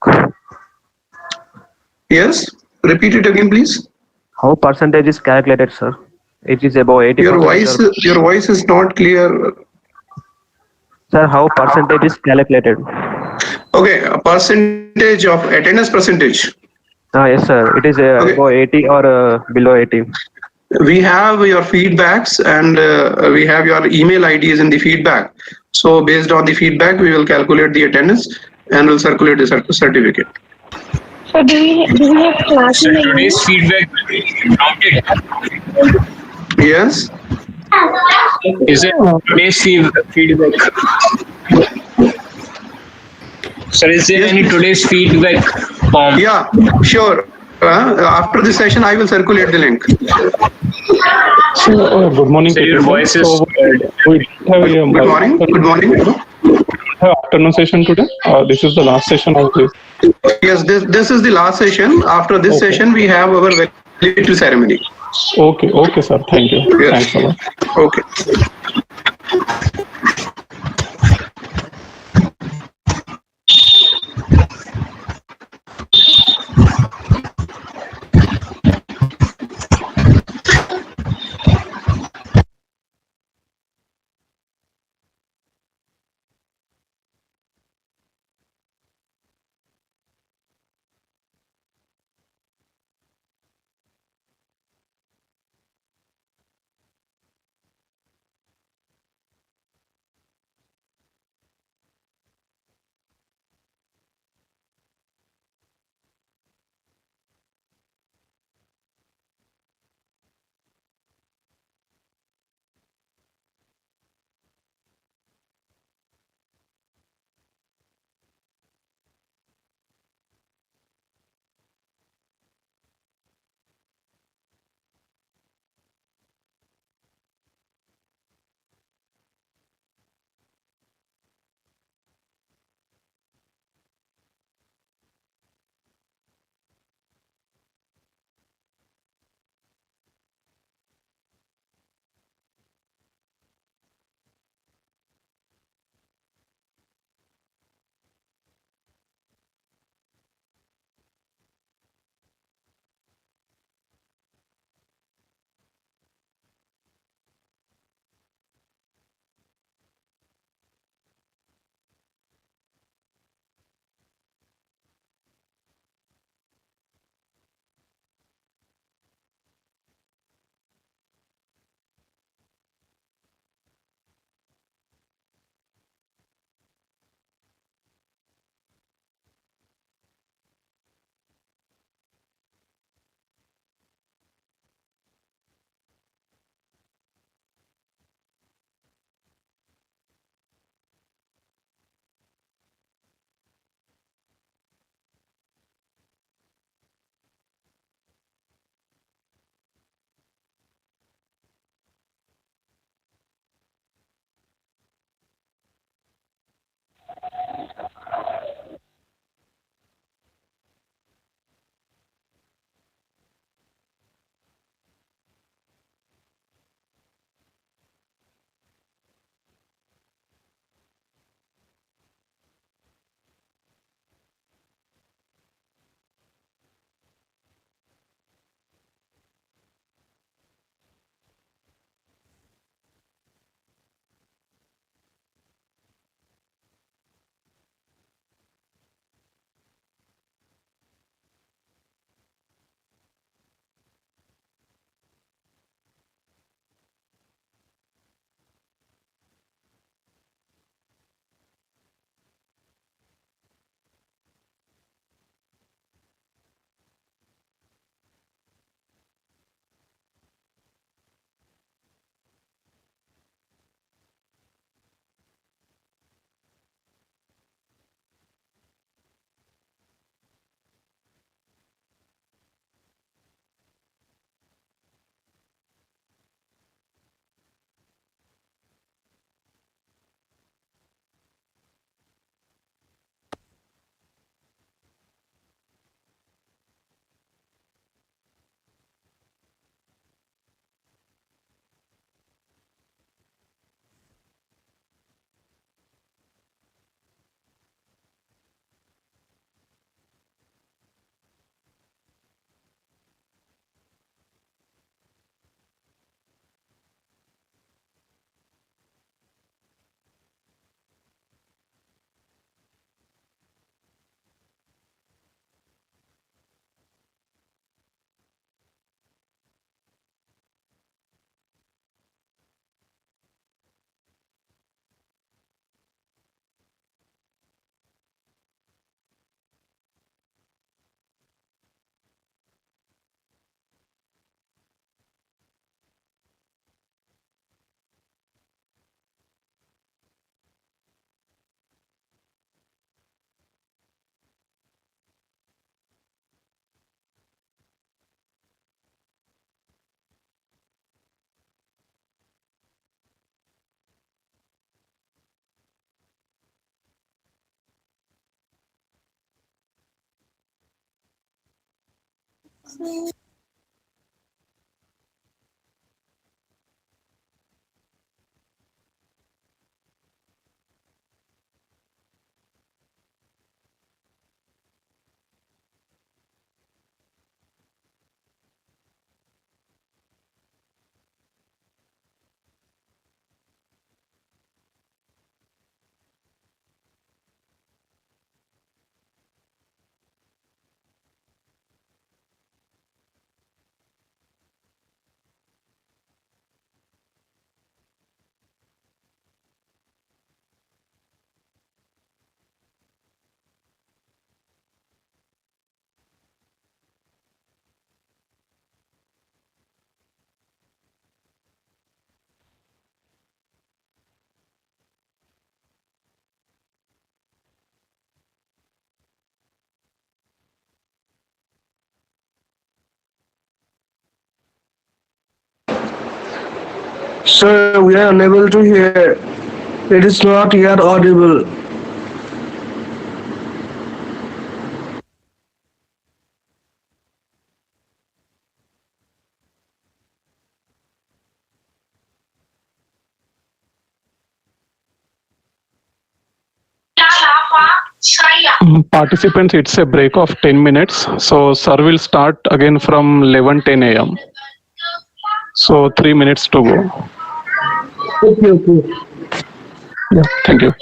Yes. Repeat it again, please. How percentage is calculated, sir? It is above 80%. Your voice is not clear. Sir, how percentage is calculated? Okay, a percentage of attendance percentage. Yes, sir. It is Okay. above 80 or below 80. We have your feedbacks, and we have your email IDs in the feedback. So based on the feedback, we will calculate the attendance and will circulate the certificate. So do we have class So in the today's feedback counted. Yes. Is it today's feedback? Sir, is there Yes, any please. today's feedback form? Yeah, sure. After this session, I will circulate the link. So, good morning, Sir, your people. voice is So, we have a Good morning. Good morning. afternoon session today. This is the last session of this. Yes, this is the last session. After this Okay. session, we have our valedictory ceremony. Okay, sir. Thank you. Yes. Thanks a lot. Okay. Sir, we are unable to hear. It is not yet audible. Participants, it's a break of 10 minutes. So sir will start again from 11:10 a.m. So 3 minutes to go. Okay. Yeah, thank you.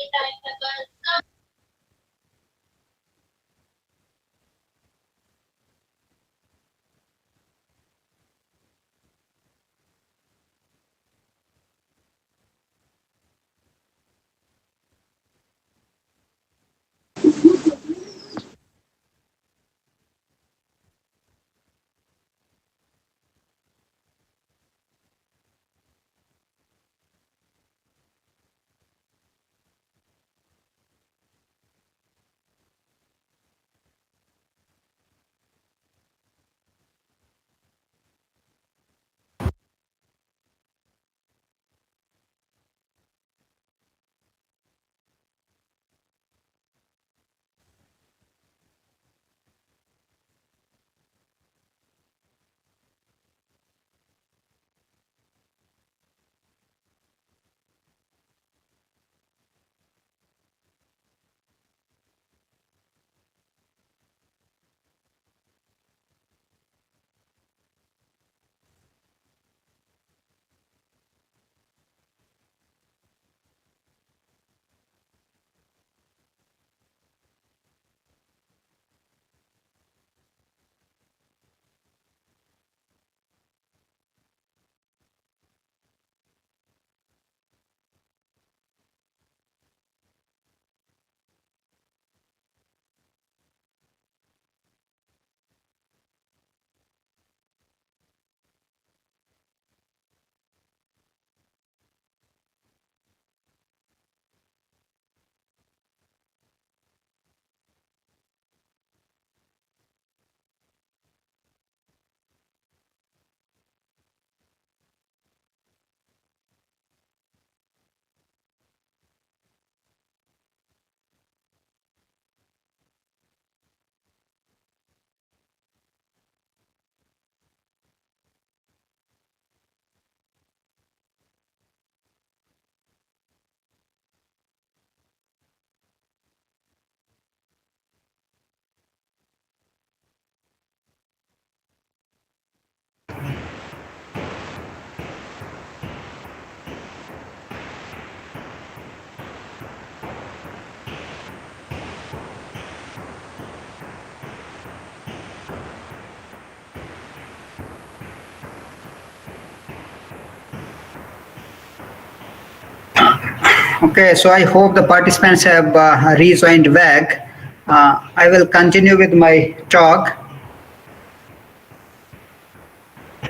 Okay, so I hope the participants have rejoined back. I will continue with my talk.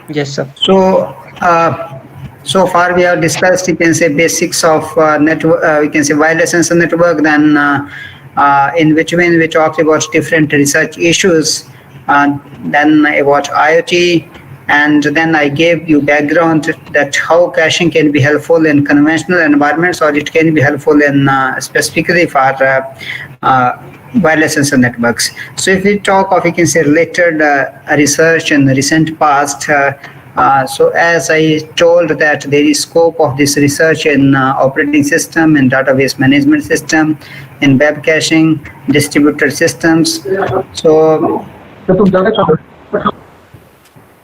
Yes, sir. So far we have discussed, you can say, basics of network, we can say wireless sensor network. Then in between we talked about different research issues. Then about IoT, and then I gave you background that how caching can be helpful in conventional environments, or it can be helpful in specifically for wireless sensor networks. So if we talk of, you can say, related research in the recent past, so as I told that there is scope of this research in operating system, in database management system, in web caching, distributed systems. So,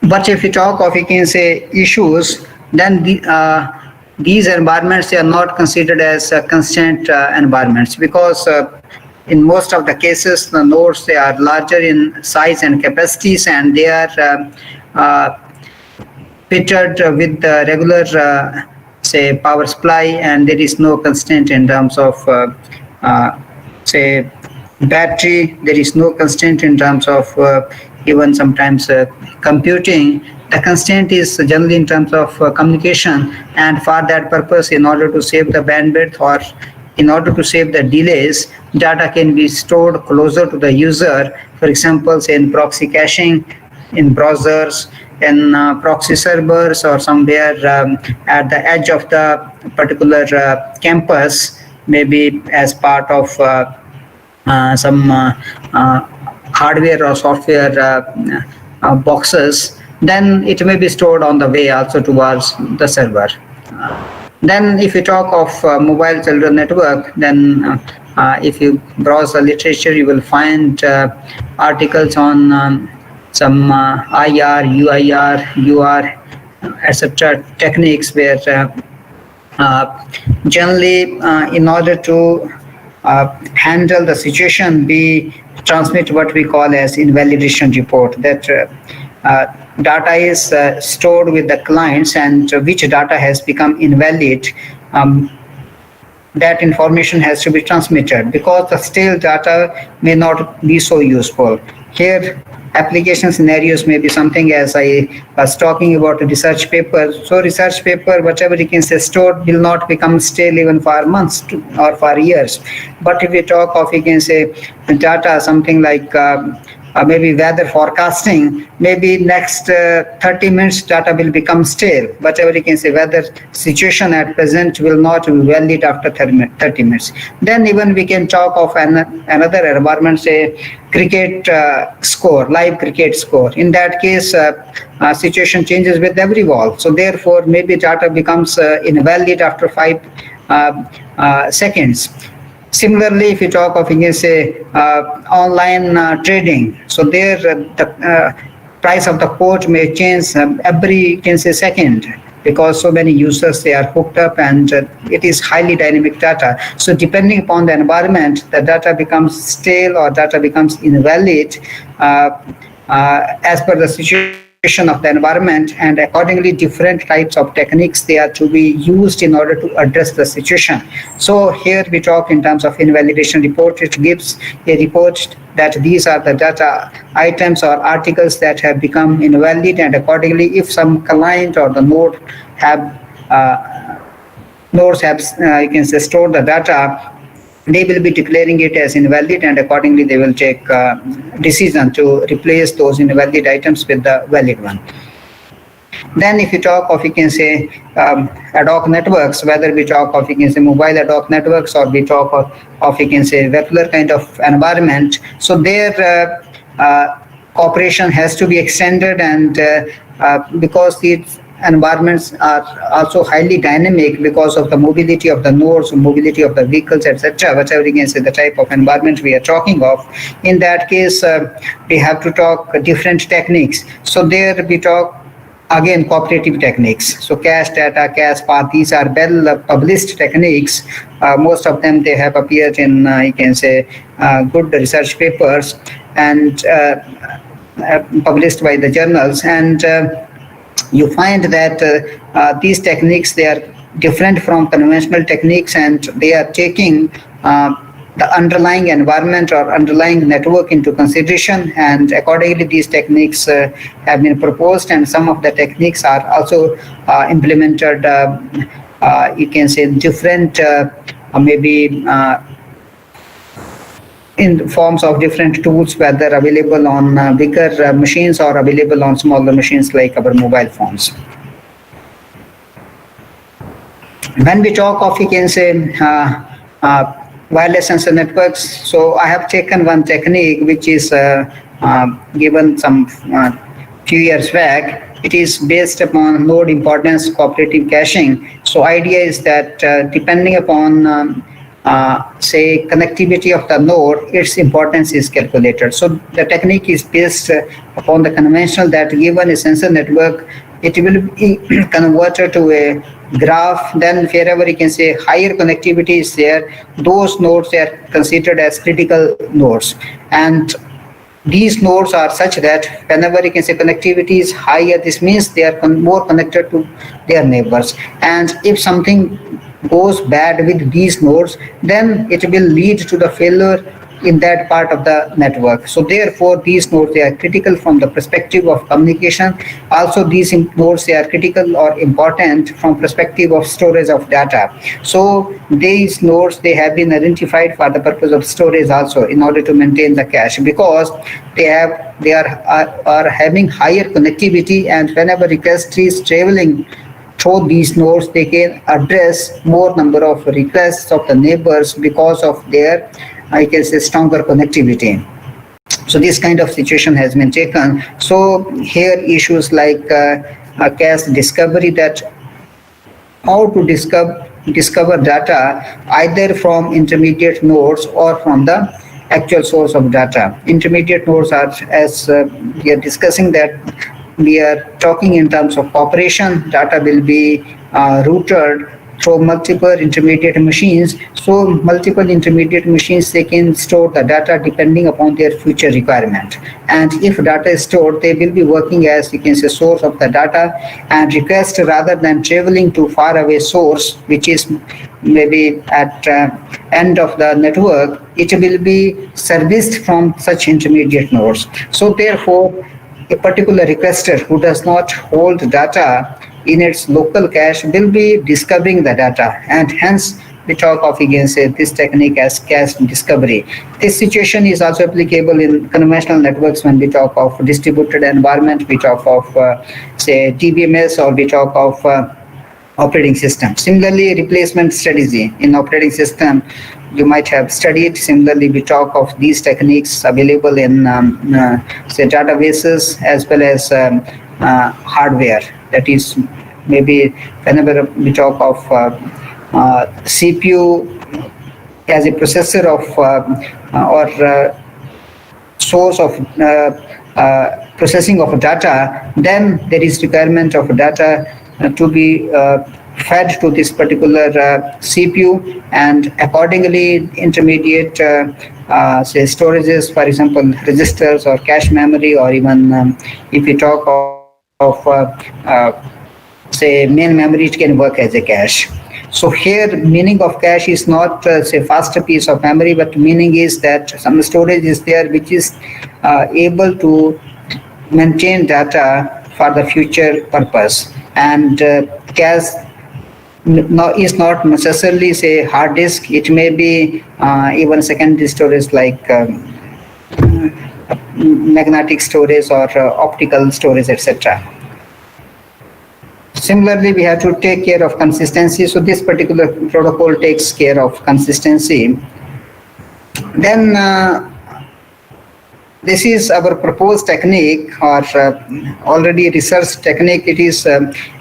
but if you talk of, you can say, issues, then these environments, they are not considered as constraint environments, because in most of the cases, the nodes, they are larger in size and capacities, and they are fitted with the regular, say, power supply, and there is no constraint in terms of, say, battery. There is no constraint in terms of even sometimes computing. The constraint is generally in terms of communication, and for that purpose, in order to save the bandwidth or in order to save the delays, data can be stored closer to the user. For example, say in proxy caching, in browsers, in proxy servers, or somewhere at the edge of the particular campus, maybe as part of some hardware or software boxes, then it may be stored on the way also towards the server. Then if you talk of mobile cellular network, then if you browse the literature, you will find articles on some IR, UIR, UR, etc. techniques, where generally in order to handle the situation, we transmit what we call as invalidation report, that data is stored with the clients, and which data has become invalid, that information has to be transmitted, because the stale data may not be so useful. Here, application scenarios may be something as I was talking about a research paper. So research paper, whatever you can say stored, will not become stale even for months or for years. But if we talk of, you can say, data, something like maybe weather forecasting, maybe next 30 minutes data will become stale. Whatever you can say, weather situation at present will not be valid after 30 minutes. Then even we can talk of another environment, say cricket score, live cricket score. In that case, situation changes with every ball. So therefore, maybe data becomes invalid after 5 seconds. Similarly, if you talk of, you can say, online trading, so there the price of the quote may change every, you can say, second, because so many users, they are hooked up, and it is highly dynamic data. So depending upon the environment, the data becomes stale or data becomes invalid as per the situation of the environment, and accordingly different types of techniques, they are to be used in order to address the situation. So here we talk in terms of invalidation report. It gives a report that these are the data items or articles that have become invalid, and accordingly, if some client or the node have nodes have you can say stored the data, they will be declaring it as invalid, and accordingly they will take decision to replace those invalid items with the valid one. Then if you talk of, you can say, ad hoc networks, whether we talk of, you can say, mobile ad hoc networks, or we talk of you can say, regular kind of environment, so their cooperation has to be extended, and because these environments are also highly dynamic because of the mobility of the nodes, mobility of the vehicles, etc. Whatever you can say, the type of environment we are talking of. In that case, we have to talk different techniques. So there we talk again cooperative techniques. So cache data, cache path, these are well published techniques. Most of them, they have appeared in you can say good research papers and published by the journals, and you find that these techniques, they are different from conventional techniques, and they are taking the underlying environment or underlying network into consideration, and accordingly these techniques have been proposed, and some of the techniques are also implemented, you can say, different maybe in forms of different tools, whether available on bigger machines or available on smaller machines like our mobile phones. When we talk of, you can say, wireless sensor networks, so I have taken one technique which is given some few years back. It is based upon node importance cooperative caching. So idea is that depending upon say connectivity of the node, its importance is calculated. So the technique is based upon the conventional that given a sensor network, it will be converted to a graph. Then wherever you can say higher connectivity is there, those nodes are considered as critical nodes. And these nodes are such that whenever you can say connectivity is higher, this means they are more connected to their neighbors. And if something goes bad with these nodes, then it will lead to the failure in that part of the network. So therefore, these nodes, they are critical from the perspective of communication. Also, these nodes, they are critical or important from perspective of storage of data. So these nodes, they have been identified for the purpose of storage also in order to maintain the cache, because they are having higher connectivity, and whenever request is traveling through these nodes, they can address more number of requests of the neighbors because of their, I can say, stronger connectivity. So this kind of situation has been taken. So here issues like cache discovery, that how to discover data either from intermediate nodes or from the actual source of data. Intermediate nodes are, as we are discussing, that we are talking in terms of operation. Data will be routed through multiple intermediate machines. So multiple intermediate machines, they can store the data depending upon their future requirement. And if data is stored, they will be working as, you can say, source of the data, and request, rather than traveling to far away source, which is maybe at end of the network, it will be serviced from such intermediate nodes. So therefore, a particular requester who does not hold data in its local cache will be discovering the data, and hence we talk of, you can say, this technique as cache discovery. This situation is also applicable in conventional networks. When we talk of distributed environment, we talk of say DBMS, or we talk of operating system. Similarly, replacement strategy in operating system, you might have studied. Similarly, we talk of these techniques available in say databases as well as hardware. That is, maybe whenever we talk of CPU as a processor of or source of processing of data, then there is requirement of data to be fed to this particular CPU, and accordingly say storages, for example, registers or cache memory, or even if we talk of say main memory, it can work as a cache. So here meaning of cache is not say faster piece of memory, but meaning is that some storage is there which is able to maintain data for the future purpose. And cache is not necessarily say hard disk. It may be even secondary storage like magnetic storage or optical storage, etc. Similarly, we have to take care of consistency. So this particular protocol takes care of consistency. Then this is our proposed technique, or already researched technique. It is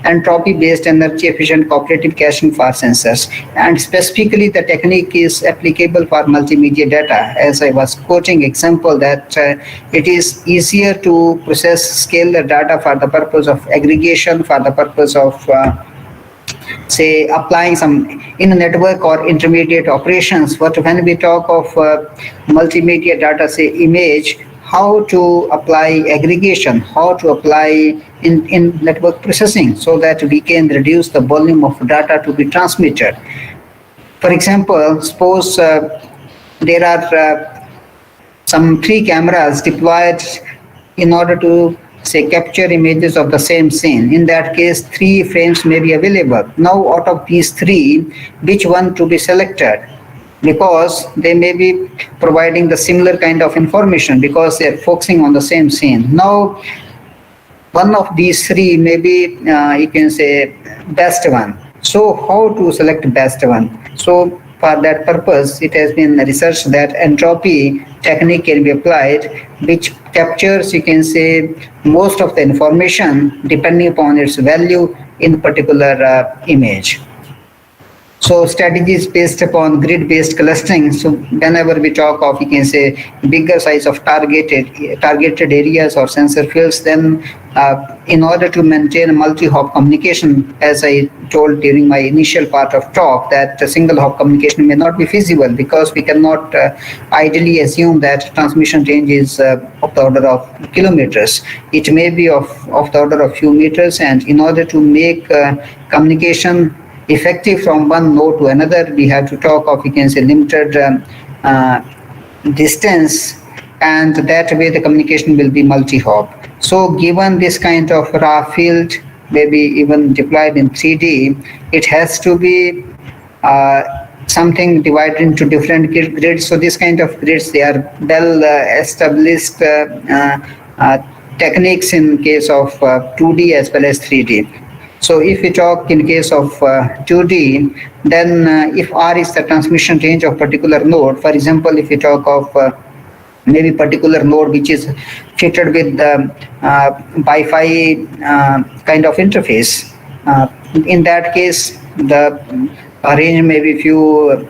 entropy-based energy efficient cooperative caching for sensors. And specifically, the technique is applicable for multimedia data. As I was quoting example, that it is easier to process, scale the data for the purpose of aggregation, for the purpose of say applying some in a network or intermediate operations. But when we talk of multimedia data, say image, how to apply aggregation, how to apply in network processing, so that we can reduce the volume of data to be transmitted. For example, suppose there are some 3 cameras deployed in order to say capture images of the same scene. In that case, 3 frames may be available. Now out of these 3, which one to be selected? because they may be providing the similar kind of information because they are focusing on the same scene. Now, one of these three may be, you can say, best one. So how to select best one? So for that purpose, it has been researched that entropy technique can be applied, which captures, you can say, most of the information depending upon its value in particular image. So strategies based upon grid-based clustering. So whenever we talk of, you can say, bigger size of targeted areas or sensor fields, then in order to maintain multi-hop communication, as I told during my initial part of talk, that single-hop communication may not be feasible because we cannot ideally assume that transmission range is of the order of kilometers. It may be of the order of few meters, and in order to make communication effective from one node to another, we have to talk of, you can say, limited distance, and that way the communication will be multi-hop. So given this kind of raw field, maybe even deployed in 3D, it has to be something divided into different grids. So this kind of grids, they are well established techniques in case of 2D as well as 3D. So if we talk in case of 2D, then if R is the transmission range of particular node, for example, if we talk of maybe particular node which is fitted with the DAY-5 kind of interface, in that case, the range may be few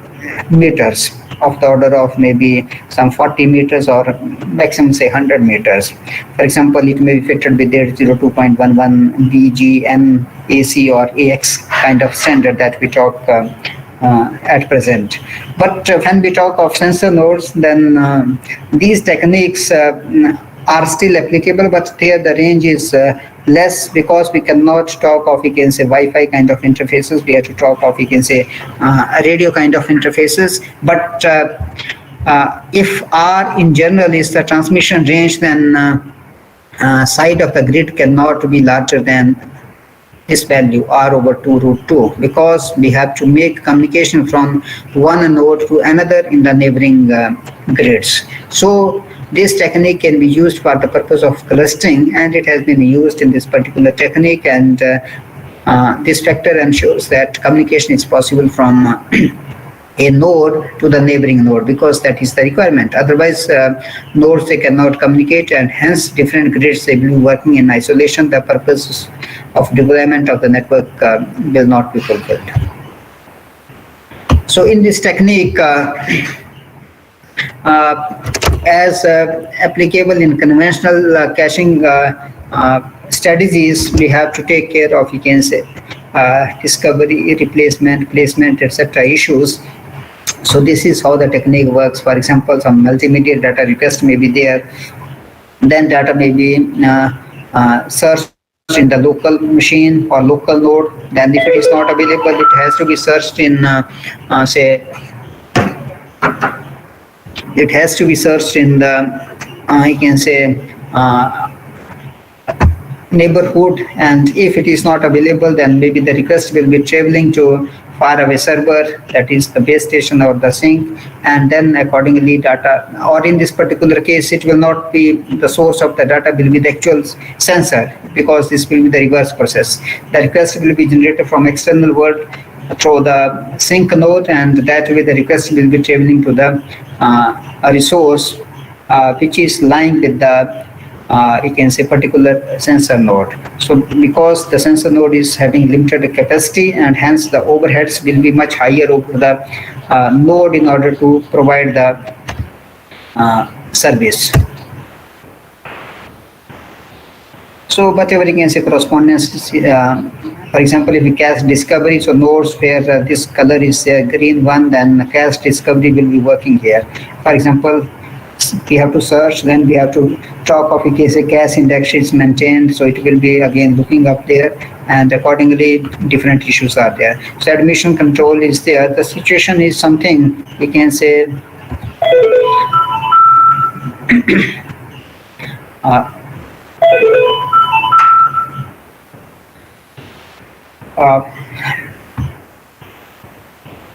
meters of the order of maybe some 40 meters or maximum say 100 meters. For example, it may be fitted with 802.11 BGN AC or AX kind of standard that we talk at present. But when we talk of sensor nodes, then these techniques are still applicable, but there the range is less because we cannot talk of, you can say, Wi-Fi kind of interfaces. We have to talk of, you can say, radio kind of interfaces. But if R in general is the transmission range, then side of the grid cannot be larger than this value R over 2 root 2, because we have to make communication from one node to another in the neighboring grids. So this technique can be used for the purpose of clustering, and it has been used in this particular technique, and this factor ensures that communication is possible from a node to the neighboring node, because that is the requirement. Otherwise, nodes, they cannot communicate, and hence different grids, they will be working in isolation. The purpose of deployment of the network will not be fulfilled. So in this technique, as applicable in conventional caching strategies, we have to take care of, you can say, discovery, replacement, placement, etc. issues. So this is how the technique works. For example, some multimedia data request may be there, then data may be searched in the local machine or local node. Then if it is not available, it has to be searched in say, it has to be searched in the you can say neighborhood, and if it is not available, then maybe the request will be traveling to faraway server, that is the base station or the sink, and then accordingly data, or in this particular case, it will not be the source of the data, will be the actual sensor, because this will be the reverse process. The request will be generated from external world through the sync node, and that way the request will be traveling to the resource which is lying with the you can say particular sensor node. So because the sensor node is having limited capacity, and hence the overheads will be much higher over the node in order to provide the service. So whatever you can say correspondence, for example, if we cache discovery, so nodes where this color is green one, then cache discovery will be working here. For example, we have to search, then we have to talk of, in case a cache index is maintained, so it will be again looking up there, and accordingly different issues are there. So admission control is there. The situation is something we can say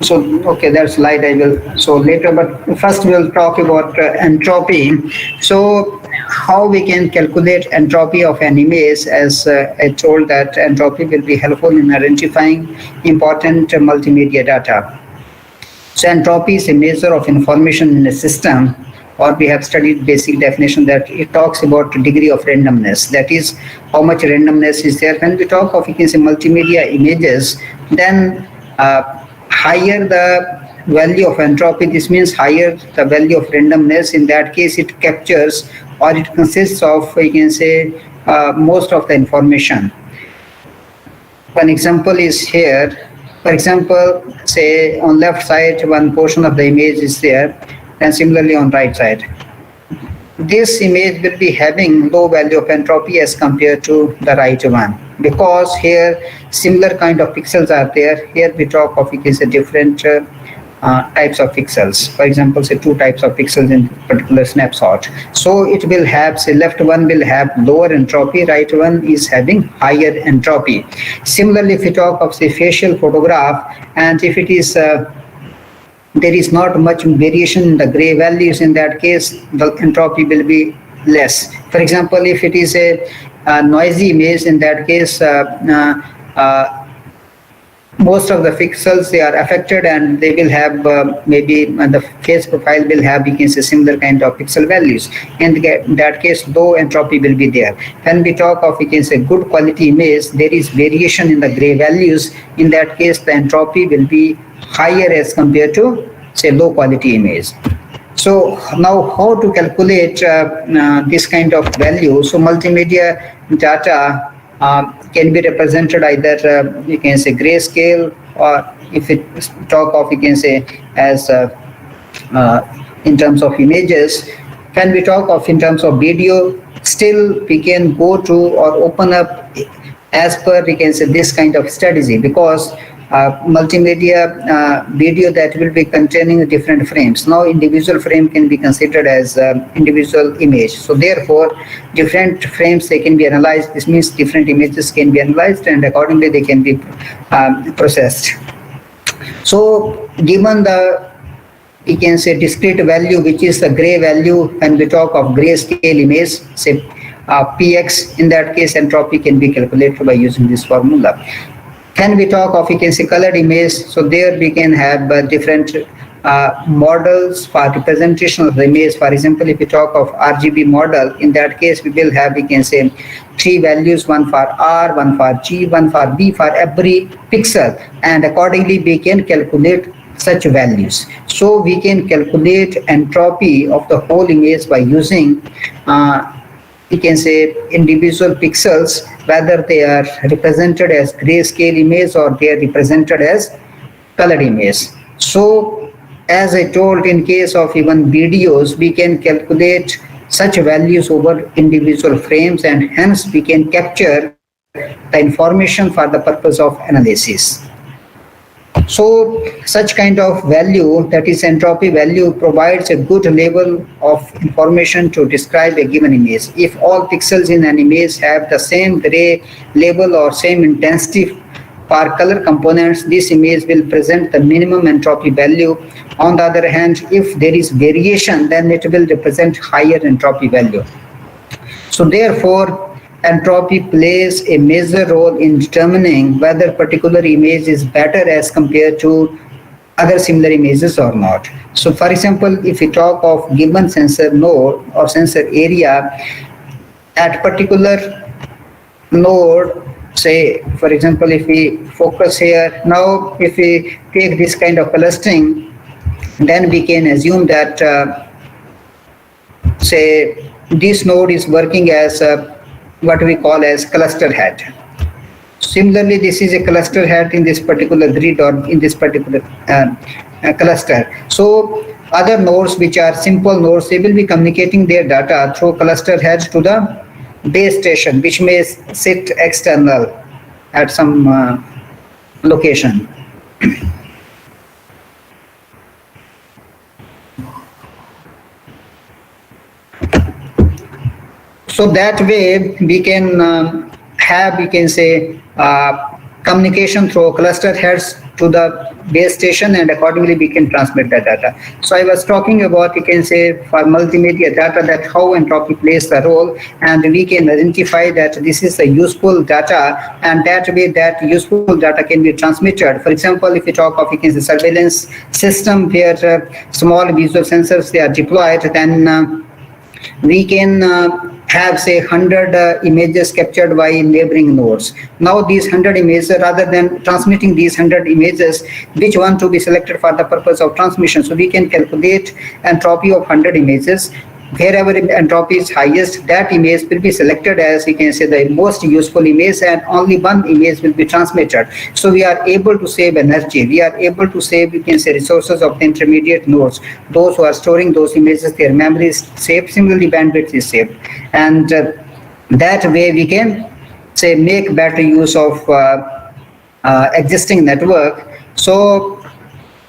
So, okay, that's light. I will so later, but first we'll talk about entropy. So, how we can calculate entropy of an image? As I told that entropy will be helpful in identifying important multimedia data. So, entropy is a measure of information in a system, or we have studied basic definition that it talks about degree of randomness. That is, how much randomness is there. When we talk of, you can say, multimedia images, then higher the value of entropy, this means higher the value of randomness. In that case, it captures or it consists of, you can say, most of the information. One example is here. For example, say on left side, one portion of the image is there, and similarly on right side. This image will be having low value of entropy as compared to the right one, because here similar kind of pixels are there. Here we talk of, you can say, different types of pixels. For example, say 2 types of pixels in particular snapshot. So it will have, say, left one will have lower entropy, right one is having higher entropy. Similarly, if we talk of, say, facial photograph, and if it is there is not much variation in the gray values, in that case the entropy will be less. For example, if it is a noisy image, in that case most of the pixels, they are affected, and they will have maybe the face profile will have, you can say, similar kind of pixel values. In that case, low entropy will be there. When we talk of, you can say, good quality image, there is variation in the gray values. In that case, the entropy will be higher as compared to, say, low quality image. So now how to calculate this kind of value? So multimedia data can be represented either, you can say, grayscale, or if it talk of, you can say, as in terms of images. When we talk of in terms of video, still we can go to or open up as per, we can say, this kind of strategy, because multimedia video that will be containing different frames. Now individual frame can be considered as individual image. So therefore different frames, they can be analyzed. This means different images can be analyzed, and accordingly they can be processed. So given the, you can say, discrete value, which is the gray value, when we talk of grayscale image, say px, in that case entropy can be calculated by using this formula. Can we talk of, you can say, colored image? So there we can have different models for representation of the image. For example, if we talk of RGB model, in that case we will have, we can say, 3 values, one for R, one for G, one for B, for every pixel, and accordingly we can calculate such values. So we can calculate entropy of the whole image by using you can say individual pixels, whether they are represented as grayscale image or they are represented as colored image. So as I told, in case of even videos, we can calculate such values over individual frames, and hence we can capture the information for the purpose of analysis. So such kind of value, that is entropy value, provides a good level of information to describe a given image. If all pixels in an image have the same gray level or same intensity for color components, this image will present the minimum entropy value. On the other hand, if there is variation, then it will represent higher entropy value. So therefore, entropy plays a major role in determining whether particular image is better as compared to other similar images or not. So for example, if we talk of given sensor node or sensor area, at particular node, say for example, if we focus here, now if we take this kind of clustering, then we can assume that say this node is working as what we call as cluster head. Similarly, this is a cluster head in this particular grid or in this particular cluster. So other nodes, which are simple nodes, they will be communicating their data through cluster heads to the base station, which may sit external at some location. So that way we can have, we can say, communication through cluster heads to the base station, and accordingly we can transmit the data. So I was talking about, you can say, for multimedia data, that how entropy plays the role, and we can identify that this is a useful data, and that way that useful data can be transmitted. For example, if you talk of, you can say, surveillance system where small visual sensors they are deployed, then we can have, say, 100 images captured by neighboring nodes. Now these 100 images, rather than transmitting these 100 images, which one to be selected for the purpose of transmission? So we can calculate entropy of 100 images. Wherever entropy is highest, that image will be selected as, you can say, the most useful image, and only one image will be transmitted. So we are able to save energy. We are able to save, you can say, resources of the intermediate nodes. Those who are storing those images, their memory is saved. Similarly, bandwidth is saved. And that way we can, say, make better use of existing network. So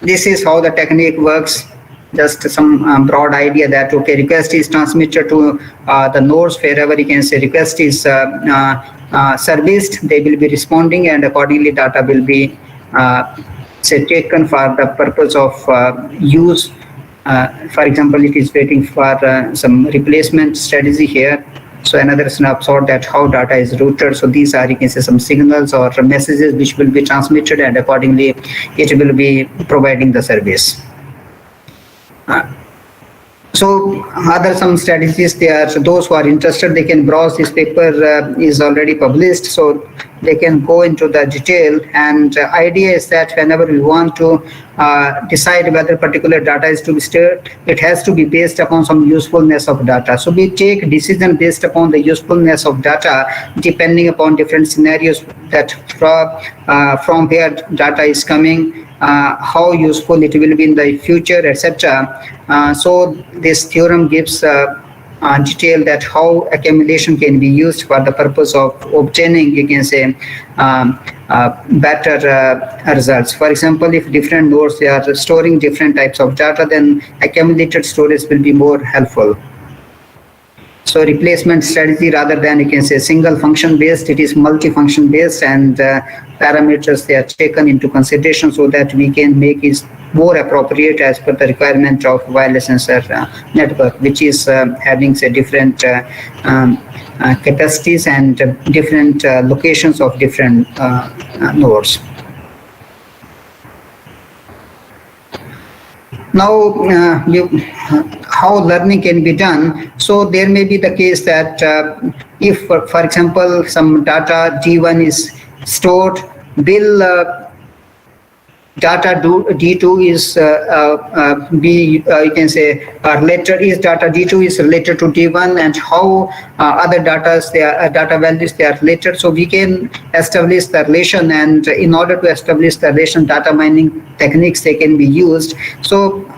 this is how the technique works. Just some broad idea that, okay, request is transmitted to the nodes. Wherever, you can say, request is serviced, they will be responding, and accordingly data will be say taken for the purpose of use. For example, it is waiting for some replacement strategy here. So another snapshot that how data is routed. So these are, you can say, some signals or messages which will be transmitted, and accordingly it will be providing the service. So other some strategies there. So those who are interested, they can browse. This paper is already published, so they can go into the detail. And idea is that whenever we want to decide whether particular data is to be stored, it has to be based upon some usefulness of data. So we take decision based upon the usefulness of data, depending upon different scenarios, that from where data is coming, how useful it will be in the future, etc. So this theorem gives detail that how accumulation can be used for the purpose of obtaining, you can say, better results. For example, if different nodes they are storing different types of data, then accumulated storage will be more helpful. So replacement strategy, rather than, you can say, single function based, it is multi-function based, and parameters they are taken into consideration so that we can make it more appropriate as per the requirement of wireless sensor network, which is having, say, different capacities and different locations of different nodes. Now, how learning can be done. So there may be the case that if, for example, some data D1 is stored, will data D2 is you can say related, is data D2 is related to D1, and how other data values they are related. So we can establish the relation, and in order to establish the relation, data mining techniques they can be used. So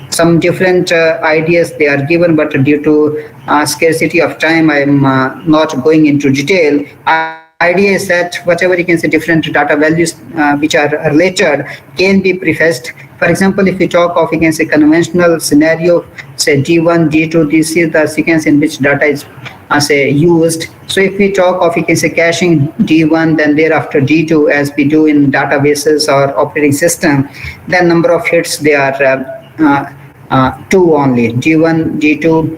some different ideas they are given, but due to scarcity of time, I am not going into detail. Idea is that whatever, you can say, different data values which are related can be prefaced. For example, if we talk of, you can say, conventional scenario, say D1, D2, this is the sequence in which data is say used. So if we talk of, you can say, caching D1, then thereafter D2, as we do in databases or operating system, then number of hits they are 2 only, D1, D2,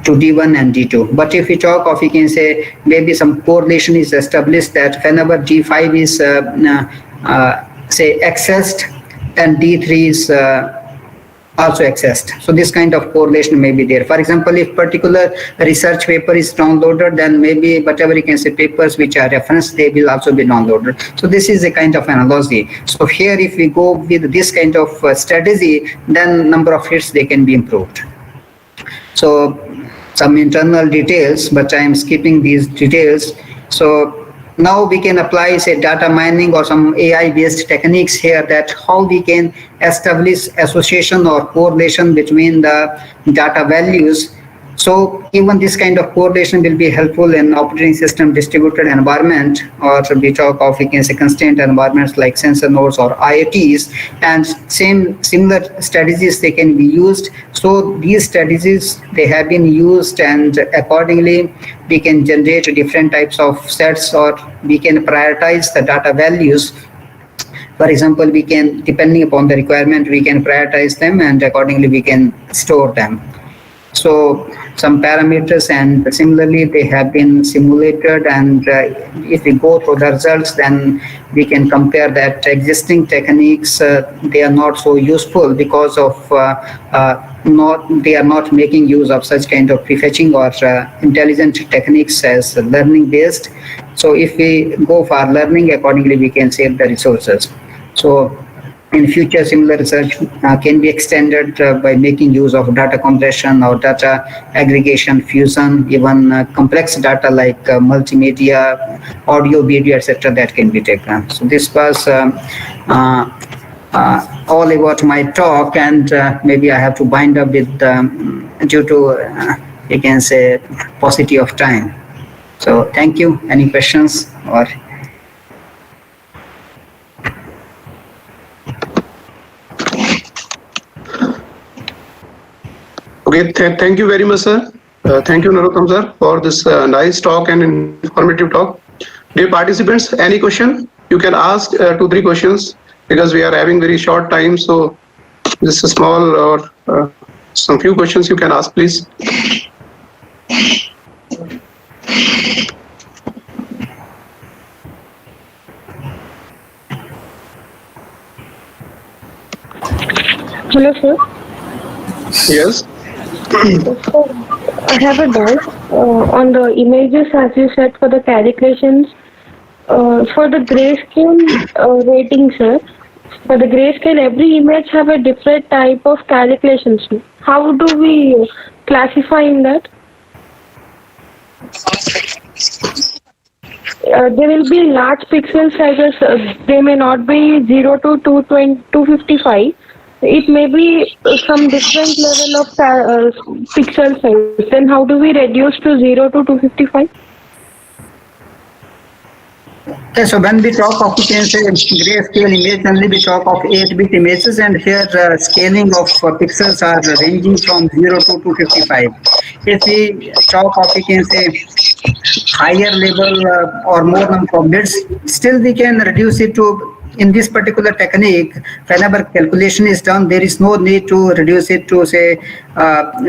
to D1 and D2. But if we talk of, you can say, maybe some correlation is established that whenever D5 is say accessed, then D3 is also accessed. So this kind of correlation may be there. For example, if particular research paper is downloaded, then maybe whatever, you can say, papers which are referenced, they will also be downloaded. So this is a kind of analogy. So here, if we go with this kind of strategy, then number of hits they can be improved. So some internal details, but I am skipping these details. So now we can apply, say, data mining or some AI-based techniques here, that how we can establish association or correlation between the data values So even this kind of correlation will be helpful in operating system distributed environment, or we talk of, we can say, constrained environments like sensor nodes or IoTs, and similar strategies they can be used. So these strategies, they have been used, and accordingly we can generate different types of sets, or we can prioritize the data values. For example, we can, depending upon the requirement, we can prioritize them, and accordingly we can store them. So some parameters, and similarly they have been simulated, and if we go through the results, then we can compare that existing techniques, they are not so useful because of they are not making use of such kind of prefetching or intelligent techniques as learning based. So if we go for learning, accordingly we can save the resources. So in future, similar research can be extended by making use of data compression or data aggregation, fusion, even complex data like multimedia, audio, video, etc. that can be taken. So this was all about my talk, and maybe I have to bind up with due to you can say paucity of time. So thank you. Any questions or? Okay, thank you very much, sir. Thank you, Narottam sir, for this nice talk and informative talk. Dear participants, any question? You can ask 2-3 questions, because we are having very short time. So just a small or some few questions you can ask, please. Hello, sir. Yes. So, I have a doubt on the images, as you said, for the calculations. For the grayscale rating, sir, for the grayscale, every image have a different type of calculations. How do we classify in that? There will be large pixel sizes. They may not be 0 to 255. It may be some different level of pixel size. Then how do we reduce to 0 to 255? Okay, so when we talk of, you can say, grayscale image, only we talk of 8-bit images, and here scaling of pixels are ranging from 0 to 255. If we talk of, you can say, higher level or more number of bits, still we can reduce it to, in this particular technique, whenever calculation is done, there is no need to reduce it to, say,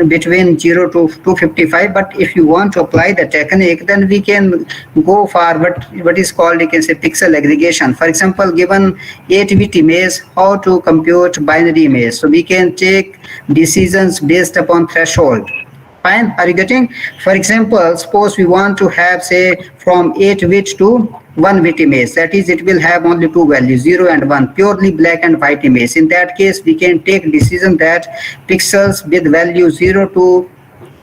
between 0 to 255. But if you want to apply the technique, then we can go for what is called, you can say, pixel aggregation. For example, given 8-bit image, how to compute binary image. So we can take decisions based upon threshold. Fine, are you getting? For example, suppose we want to have, say, from 8-bit to 1-bit image. That is, it will have only 2 values, 0 and 1, purely black and white image. In that case, we can take decision that pixels with value 0 to,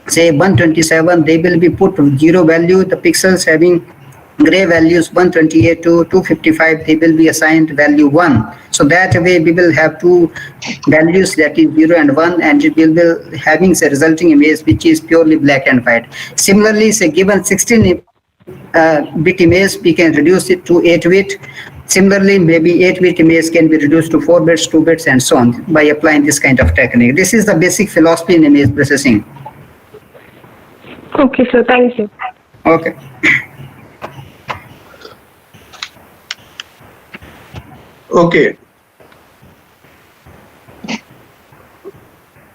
say, 127, they will be put to 0 value. The pixels having gray values 128 to 255, they will be assigned value 1. So that way we will have 2 values, that is 0 and 1, and it will be having a resulting image which is purely black and white. Similarly, say, given 16-bit image, we can reduce it to 8-bit. Similarly, maybe 8-bit image can be reduced to 4 bits, 2 bits, and so on by applying this kind of technique. This is the basic philosophy in image processing. Okay, sir. Thank you. Okay. Okay.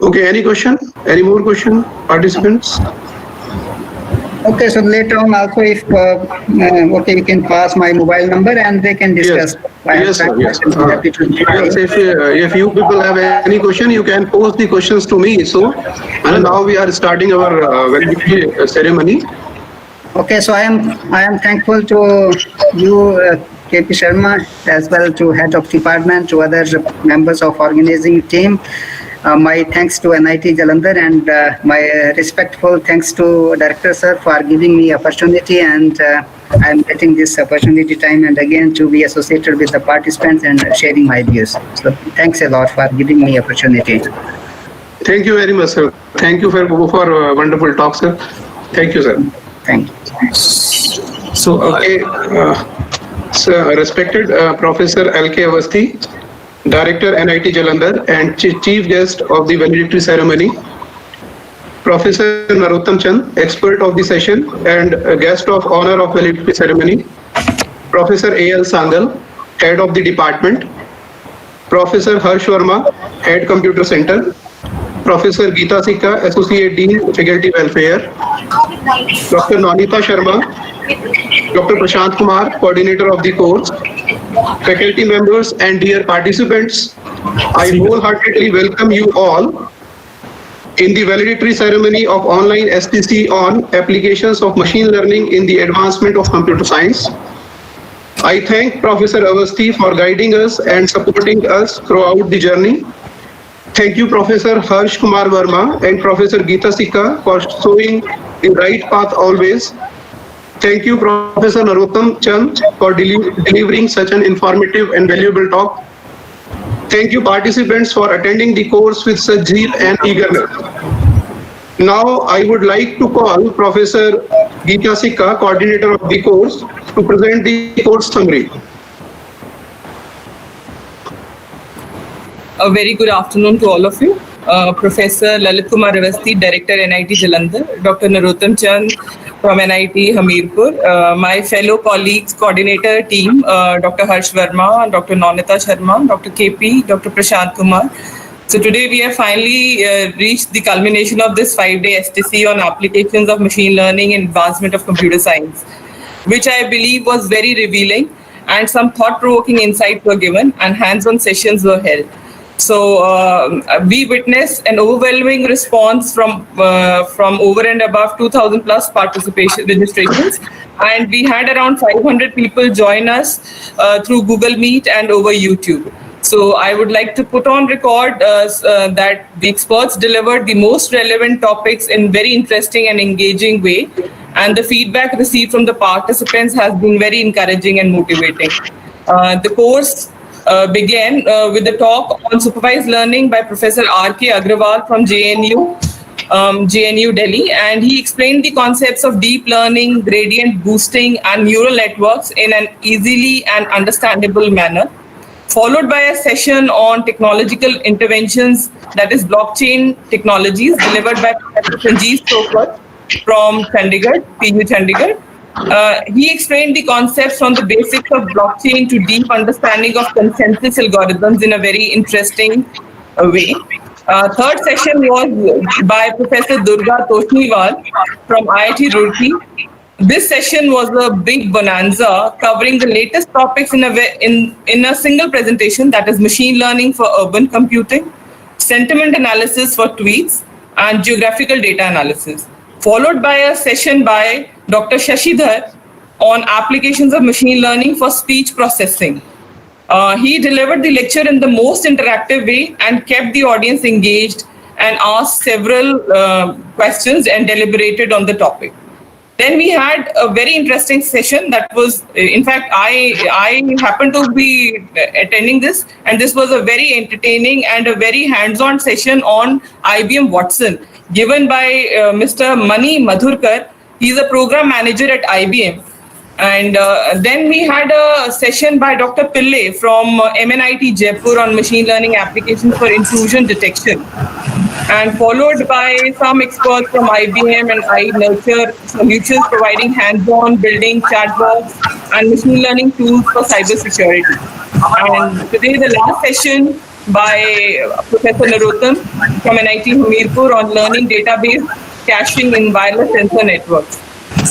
Okay, any question? Any more question, participants? Okay, so later on also, if okay, you can pass my mobile number and they can discuss. Yes, sir, yes. Yes, if you people have any question, you can pose the questions to me. So, and now we are starting our valedictory ceremony. Okay, so I am thankful to you, KP Sharma, as well to head of department, to other members of organizing team. My thanks to NIT Jalandhar, and my respectful thanks to Director Sir for giving me opportunity, and I am getting this opportunity time and again to be associated with the participants and sharing my views. So thanks a lot for giving me opportunity. Thank you very much, sir. Thank you for wonderful talk, sir. Thank you, sir. Thank you. So, Okay, sir, respected Professor L.K. Avasthi, Director NIT Jalandhar and Chief Guest of the Valedictory Ceremony, Professor Narottam Chand, expert of the session and guest of honor of Valedictory Ceremony, Professor A.L. Sangal, Head of the Department, Professor Harsh Verma, Head Computer Center, Professor Geeta Sikka, Associate Dean, Faculty Welfare, Dr. Nonita Sharma, Dr. Prashant Kumar, Coordinator of the course, faculty members and dear participants, I wholeheartedly welcome you all in the valedictory ceremony of online STC on applications of machine learning in the advancement of computer science. I thank Professor Avasthi for guiding us and supporting us throughout the journey. Thank you, Professor Harsh Kumar Verma and Professor Geeta Sikka for showing the right path always. Thank you, Professor Narottam Chand, for delivering such an informative and valuable talk. Thank you, participants, for attending the course with such zeal and eagerness. Now, I would like to call Professor Geeta Sikka, coordinator of the course, to present the course summary. A very good afternoon to all of you. Professor Lalit Kumar Avasthi, Director NIT Jalandhar, Dr. Narottam Chand from NIT Hamirpur, my fellow colleagues, coordinator team, Dr. Harsh Verma, Dr. Nonita Sharma, Dr. KP, Dr. Prashant Kumar. So today we have finally reached the culmination of this 5-day STC on applications of machine learning and advancement of computer science, which I believe was very revealing, and some thought-provoking insights were given and hands-on sessions were held. So we witnessed an overwhelming response from over and above 2,000 plus participation registrations, and we had around 500 people join us through Google Meet and over YouTube. So I would like to put on record that the experts delivered the most relevant topics in very interesting and engaging way, and the feedback received from the participants has been very encouraging and motivating. The course began with a talk on supervised learning by Professor R.K. Agrawal from JNU Delhi, and he explained the concepts of deep learning, gradient boosting, and neural networks in an easily and understandable manner, followed by a session on technological interventions, that is blockchain technologies, delivered by Professor Sanjeev Sokar from Chandigarh, PU Chandigarh. He explained the concepts from the basics of blockchain to deep understanding of consensus algorithms in a very interesting way. Third session was by Professor Durga Toshniwal from IIT Roorkee. This session was a big bonanza covering the latest topics in a single presentation, that is machine learning for urban computing, sentiment analysis for tweets, and geographical data analysis, followed by a session by Dr. Shashidhar on applications of machine learning for speech processing. He delivered the lecture in the most interactive way and kept the audience engaged and asked several questions and deliberated on the topic. Then we had a very interesting session that was, in fact, I happened to be attending this, and this was a very entertaining and a very hands-on session on IBM Watson, given by Mr. Mani Madhurkar. He's a program manager at IBM. And then we had a session by Dr. Pillai from MNIT Jaipur on machine learning applications for intrusion detection, and followed by some experts from IBM and iNurture Solutions providing hands-on building chatbots and machine learning tools for cybersecurity. And today the last session by Professor Narottam from NIT Hamirpur on learning database caching in wireless sensor networks.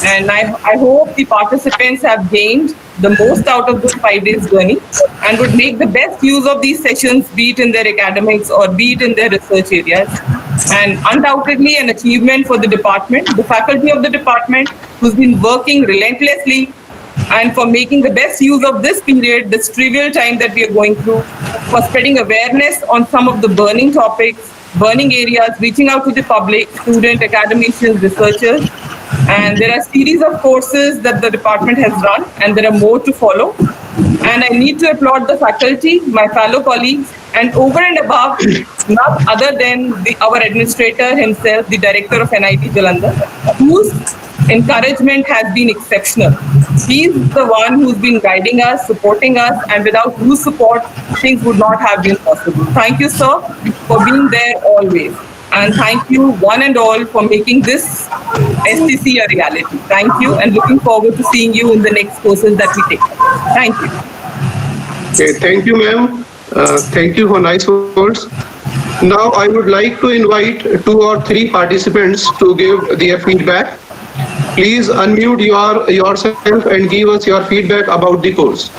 And I hope the participants have gained the most out of this 5 days journey and would make the best use of these sessions, be it in their academics or be it in their research areas. And undoubtedly an achievement for the department, the faculty of the department, who's been working relentlessly and for making the best use of this period, this trivial time that we are going through, for spreading awareness on some of the burning topics, burning areas, reaching out to the public, student, academicians, researchers. And there are a series of courses that the department has run, and there are more to follow. And I need to applaud the faculty, my fellow colleagues, And over and above, not other than our administrator himself, the director of NIT Jalandhar, whose encouragement has been exceptional. He's the one who's been guiding us, supporting us, and without whose support, things would not have been possible. Thank you, sir, for being there always. And thank you, one and all, for making this STC a reality. Thank you, and looking forward to seeing you in the next courses that we take. Thank you. Okay, thank you, ma'am. Thank you for nice words. Now I would like to invite 2 or 3 participants to give their feedback. Please unmute yourself and give us your feedback about the course.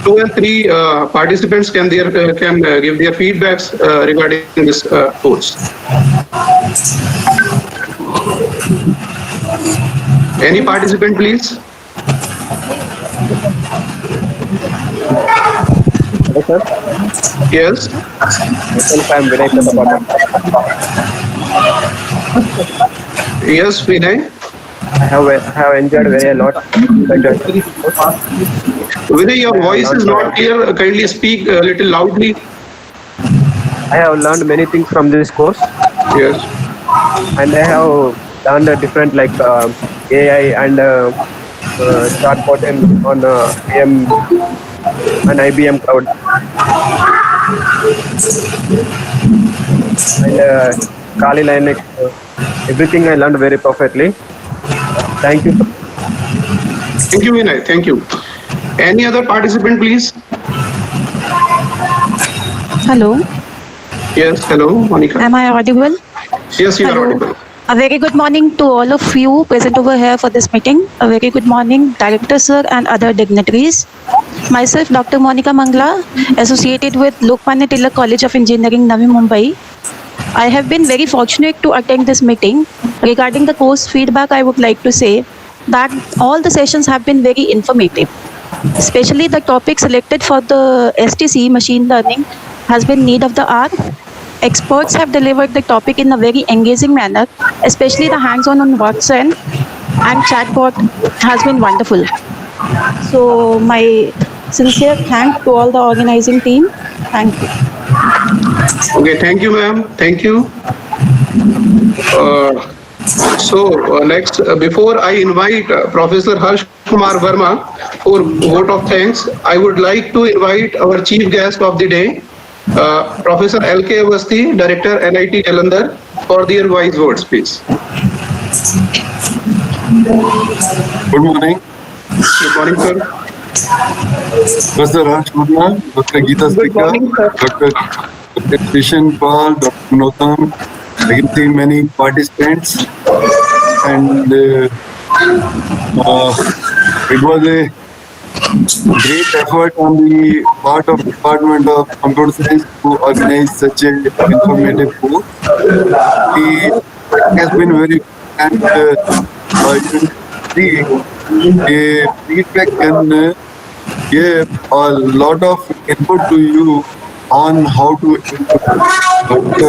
2 and 3 participants can give their feedbacks regarding this course. Any participant, please? Hello, sir. Yes. Myself, I am Vinay from the bottom. Yes, Vinay. I have enjoyed very a lot. Vinay, your voice is not clear. Kindly speak a little loudly. I have learned many things from this course. Yes. And I have learned different like AI and chatbot on AM and IBM cloud. And Kali Linux, everything I learned very perfectly. Thank you. Thank you, Vinay. Thank you. Any other participant, please? Hello. Yes, hello, Monica. Am I audible? Yes, you are Hello. audible. A very good morning to all of you present over here for this meeting. A very good morning, Director Sir and other dignitaries. Myself, Dr. Monica Mangla, associated with Lokmanya Tilak College of Engineering, Navi Mumbai. I have been very fortunate to attend this meeting. Regarding the course feedback, I would like to say that all the sessions have been very informative. Especially the topic selected for the STC, machine learning, has been need of the hour. Experts have delivered the topic in a very engaging manner, especially the hands-on on WhatsApp and chatbot has been wonderful. So my sincere thanks to all the organizing team. Thank you. Okay, thank you, ma'am. Thank you. Next, before I invite Professor Harsh Kumar Verma for vote of thanks, I would like to invite our chief guest of the day, Professor L.K. Avasti, Director NIT Jalandhar, for their wise words, please. Good morning. Good morning, sir. Professor Harsh Kumar, Dr. Geeta Spika, Dr. Krishan Pal, Dr. Notam, I can see many participants, and it was a great effort on the part of Department of Computer Science to organize such an informative course. It has been very, and the feedback can give a lot of input to you on how to improve. But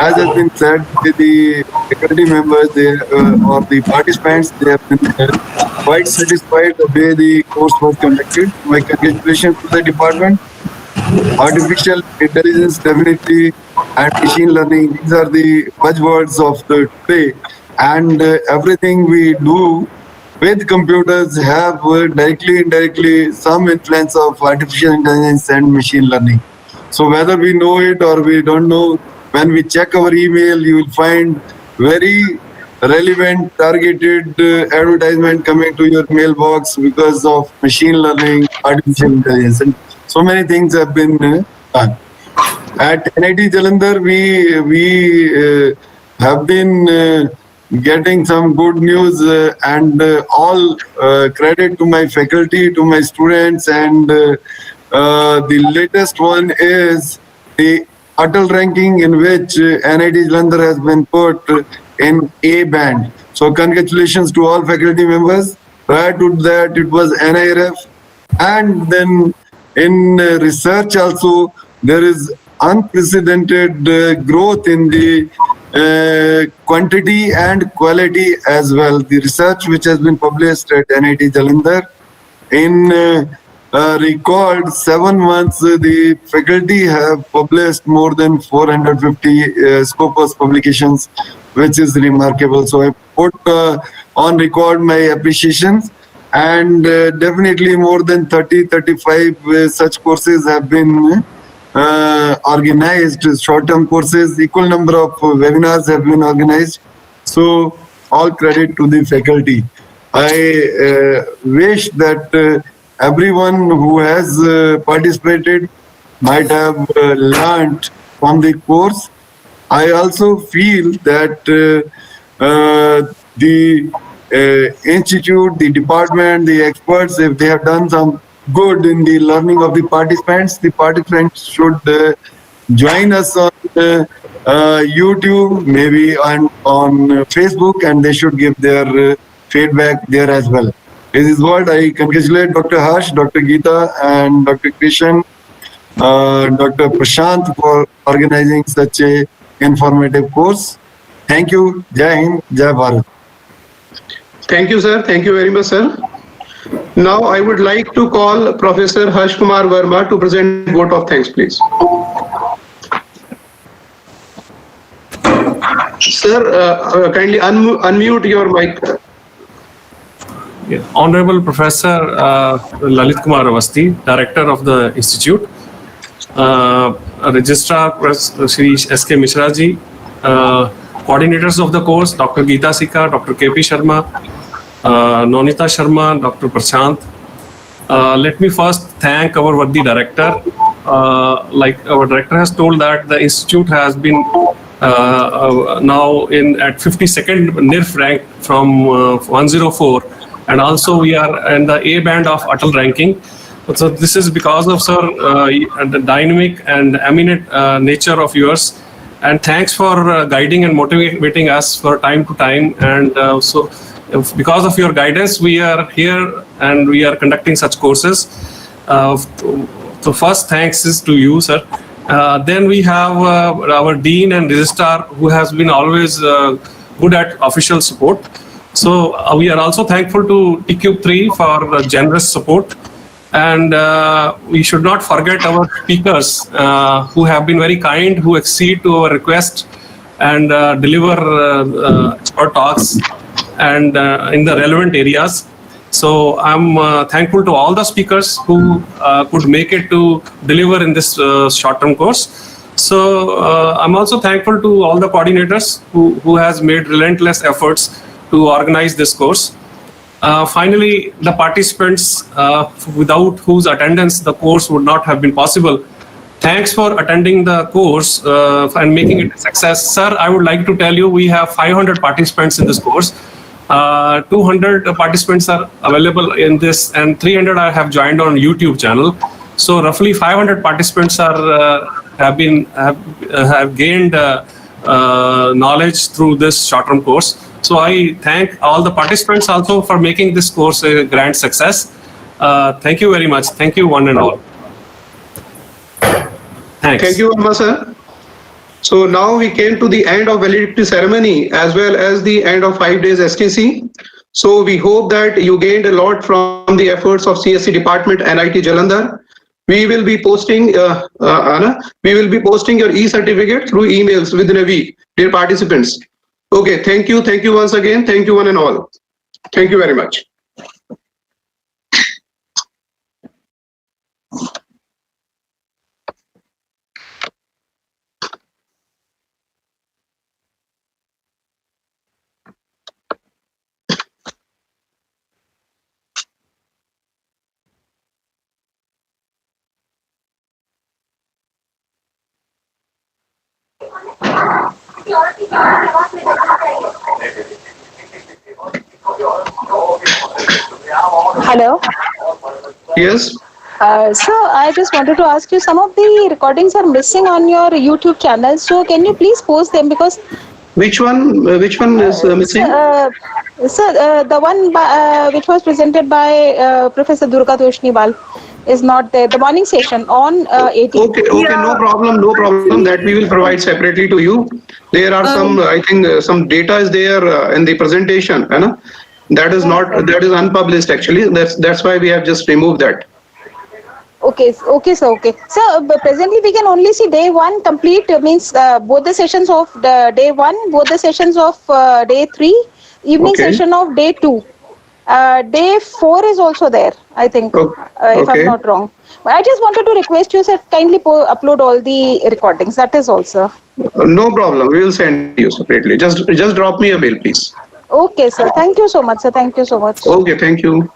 as has been said, the faculty members or the participants, they have been quite satisfied the way the course was conducted. My congratulations to the department. Artificial intelligence definitely and machine learning, these are the buzzwords of the today. And everything we do with computers have directly, indirectly some influence of artificial intelligence and machine learning. So whether we know it or we don't know, when we check our email, you will find very relevant, targeted advertisement coming to your mailbox because of machine learning, artificial intelligence, and so many things have been done. At NIT Jalandhar, we have been getting some good news, and all credit to my faculty, to my students, and the latest one is the Atal ranking, in which NIT Jalandhar has been put in A band. So congratulations to all faculty members. Prior to that, it was NIRF, and then in research also there is unprecedented growth in the quantity and quality as well. The research which has been published at NIT Jalandhar in recalled 7 months, the faculty have published more than 450 Scopus publications, which is remarkable. So I put on record my appreciations, and definitely more than 35 such courses have been organized, short-term courses, equal number of webinars have been organized. So all credit to the faculty. I wish that everyone who has participated might have learned from the course. I also feel that the institute, the department, the experts, if they have done some good in the learning of the participants should join us on YouTube, maybe on Facebook, and they should give their feedback there as well. This is what I congratulate Dr. Harsh, Dr. Geeta, and Dr. Krishan, Dr. Prashant for organizing such a informative course. Thank you. Jai Hind, Jai Bharat. Thank you, sir. Thank you very much, sir. Now I would like to call Professor Harsh Kumar Verma to present vote of thanks, please. Sir, kindly unmute your mic. Honorable Professor Lalit Kumar Avasthi, Director of the Institute, Registrar Shri S.K. Mishra ji, coordinators of the course, Dr. Geeta Sikka, Dr. K.P. Sharma, Nonita Sharma, Dr. Prashant. Let me first thank our Worthy Director. Like our Director has told that the Institute has been now at 52nd NIRF rank from 104, and also we are in the A band of Atal ranking. So this is because of, sir, the dynamic and eminent nature of yours, and thanks for guiding and motivating us for time to time. And so because of your guidance, we are here and we are conducting such courses. So first thanks is to you, sir. Then we have our Dean and Registrar, who has been always good at official support. So we are also thankful to TQ3 for generous support. And we should not forget our speakers who have been very kind, who accede to our request and deliver expert talks and in the relevant areas. So I'm thankful to all the speakers who could make it to deliver in this short-term course. So I'm also thankful to all the coordinators who has made relentless efforts to organize this course. Finally, the participants without whose attendance the course would not have been possible. Thanks for attending the course and making it a success. Sir, I would like to tell you we have 500 participants in this course. 200 participants are available in this, and 300 I have joined on YouTube channel. So roughly 500 participants are have gained knowledge through this short-term course. So I thank all the participants also for making this course a grand success. Thank you very much. Thank you, one and all. Thanks. Thank you, Verma, sir. So now we came to the end of valedictory ceremony as well as the end of 5 days STC. So we hope that you gained a lot from the efforts of CSC department NIT Jalandhar. We will be posting Anna, we will be posting your e-certificate through emails within a week, dear participants. Okay, thank you once again. Thank you one and all. Thank you very much. Hello. Yes. So I just wanted to ask you, some of the recordings are missing on your YouTube channel. So can you please post them, because which one is missing? Sir, the one which was presented by Professor Durga Toshniwal is not there. The morning session on 18th. Okay, no problem. That we will provide separately to you. There are some, I think, some data is there in the presentation, that is unpublished actually. That's why we have just removed that. Okay, sir. Okay. So presently we can only see day 1 complete, means both the sessions of the day 1, both the sessions of day 3, evening Okay. session of day 2. Day 4 is also there, I think, if I'm Okay. not wrong. But I just wanted to request you, sir, kindly upload all the recordings. That is all, sir. No problem. We will send you separately. Just drop me a mail, please. Okay, sir. Thank you so much, sir. Thank you so much. Okay. Thank you.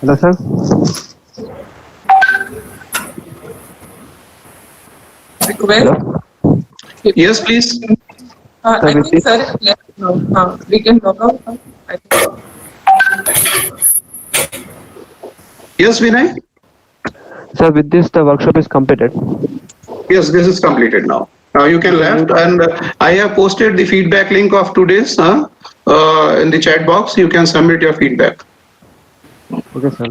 Hello, sir. Hello. Yes, please. I think sir is left now. We can log out now. I think. Yes, Vinay. Sir, with this, the workshop is completed. Yes, this is completed now. Now you can left, and I have posted the feedback link of today's in the chat box. You can submit your feedback. Okay, sir.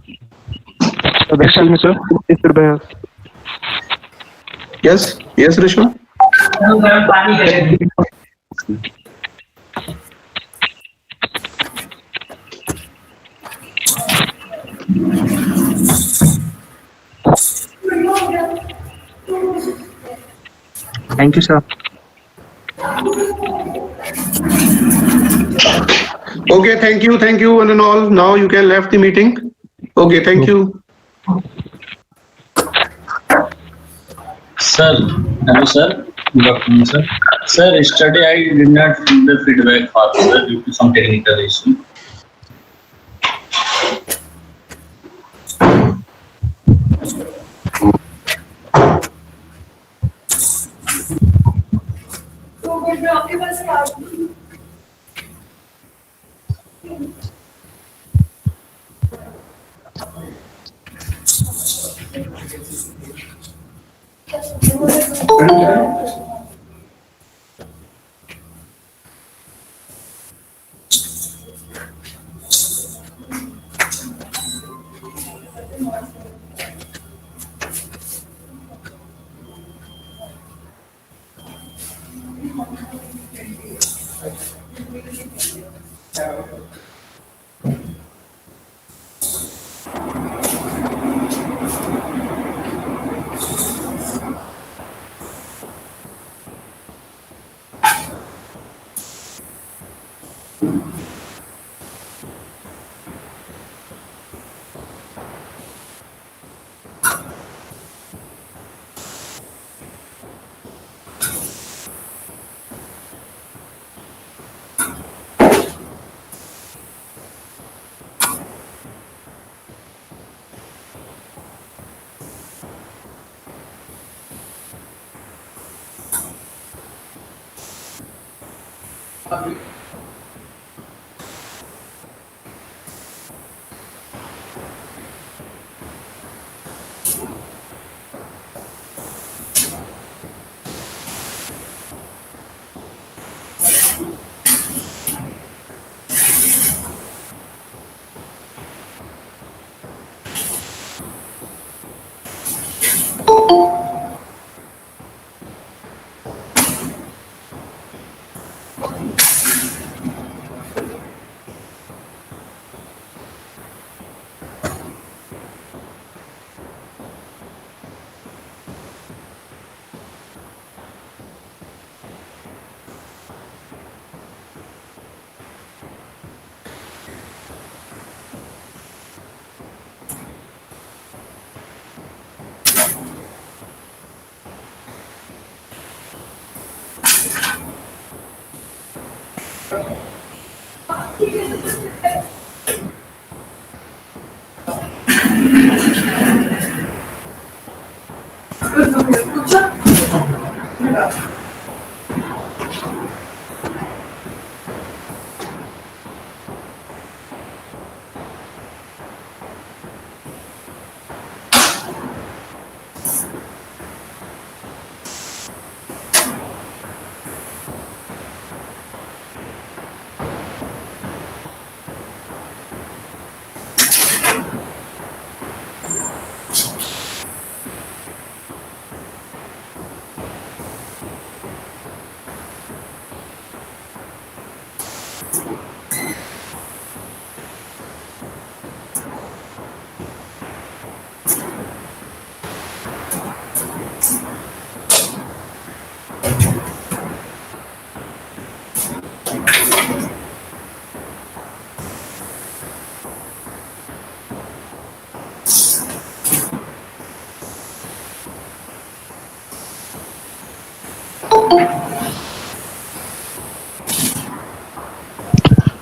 Excuse me, sir. Yes, yes, Rishu. Thank you, sir. Okay, thank you, one and all. Now you can left the meeting. Okay, thank you. Sir, hello sir. Good afternoon, sir. Sir, yesterday I did not give the feedback fast, sir, due to some technical issue.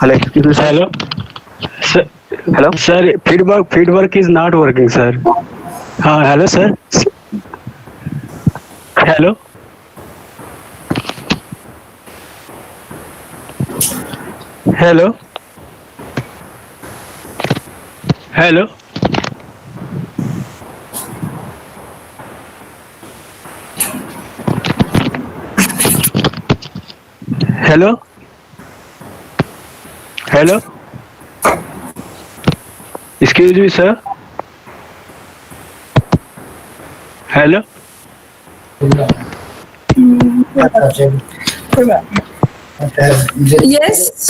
Hello, excuse me, sir. Hello. Sir, Hello. sir, feedback is not working, sir. Hello, sir. Hello. Hello. Hello. Hello. Hello. Excuse me, sir. Hello. Yes.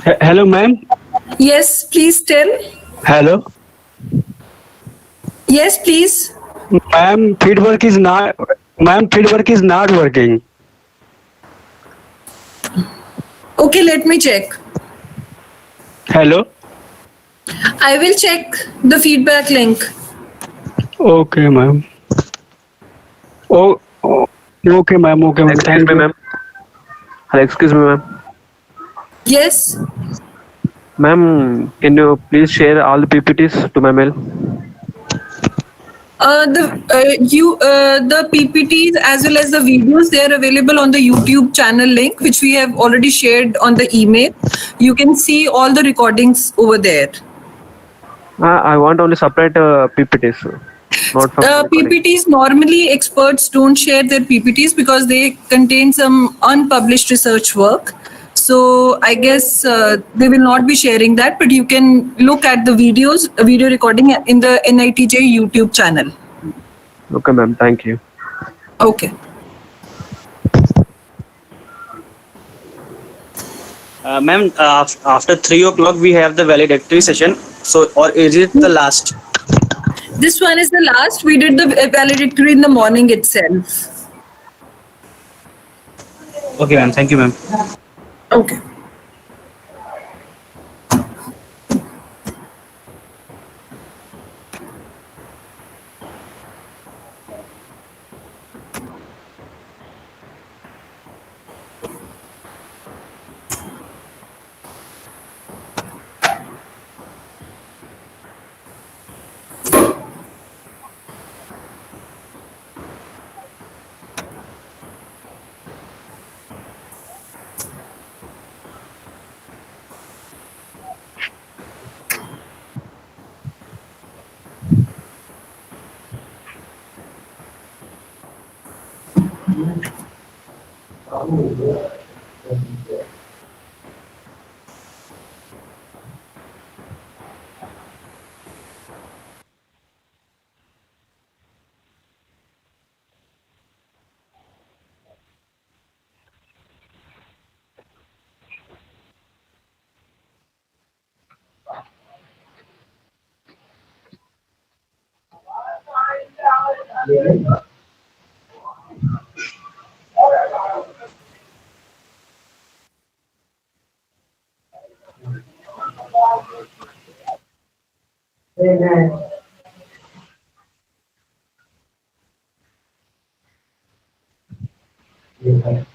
Hello, ma'am. Yes, please tell. Hello. Yes, please. Ma'am, feedback is not. Ma'am, feedback is not working. Okay, let me check. Hello. I will check the feedback link. Okay, ma'am. Okay, ma'am. Okay, ma'am. Excuse Thank me, you. ma'am. Hello, excuse me, ma'am. Yes. Ma'am, can you please share all the PPTs to my mail? The PPTs as well as the videos, they are available on the YouTube channel link, which we have already shared on the email. You can see all the recordings over there. I want only separate PPTs, not from recording. PPTs, normally experts don't share their PPTs because they contain some unpublished research work. So I guess they will not be sharing that, but you can look at the video recording in the NITJ YouTube channel. Okay, ma'am. Thank you. Okay. Ma'am, after 3 o'clock we have the valedictory session. So, or is it the last? This one is the last. We did the valedictory in the morning itself. Okay, ma'am. Thank you, ma'am. Okay. Amen.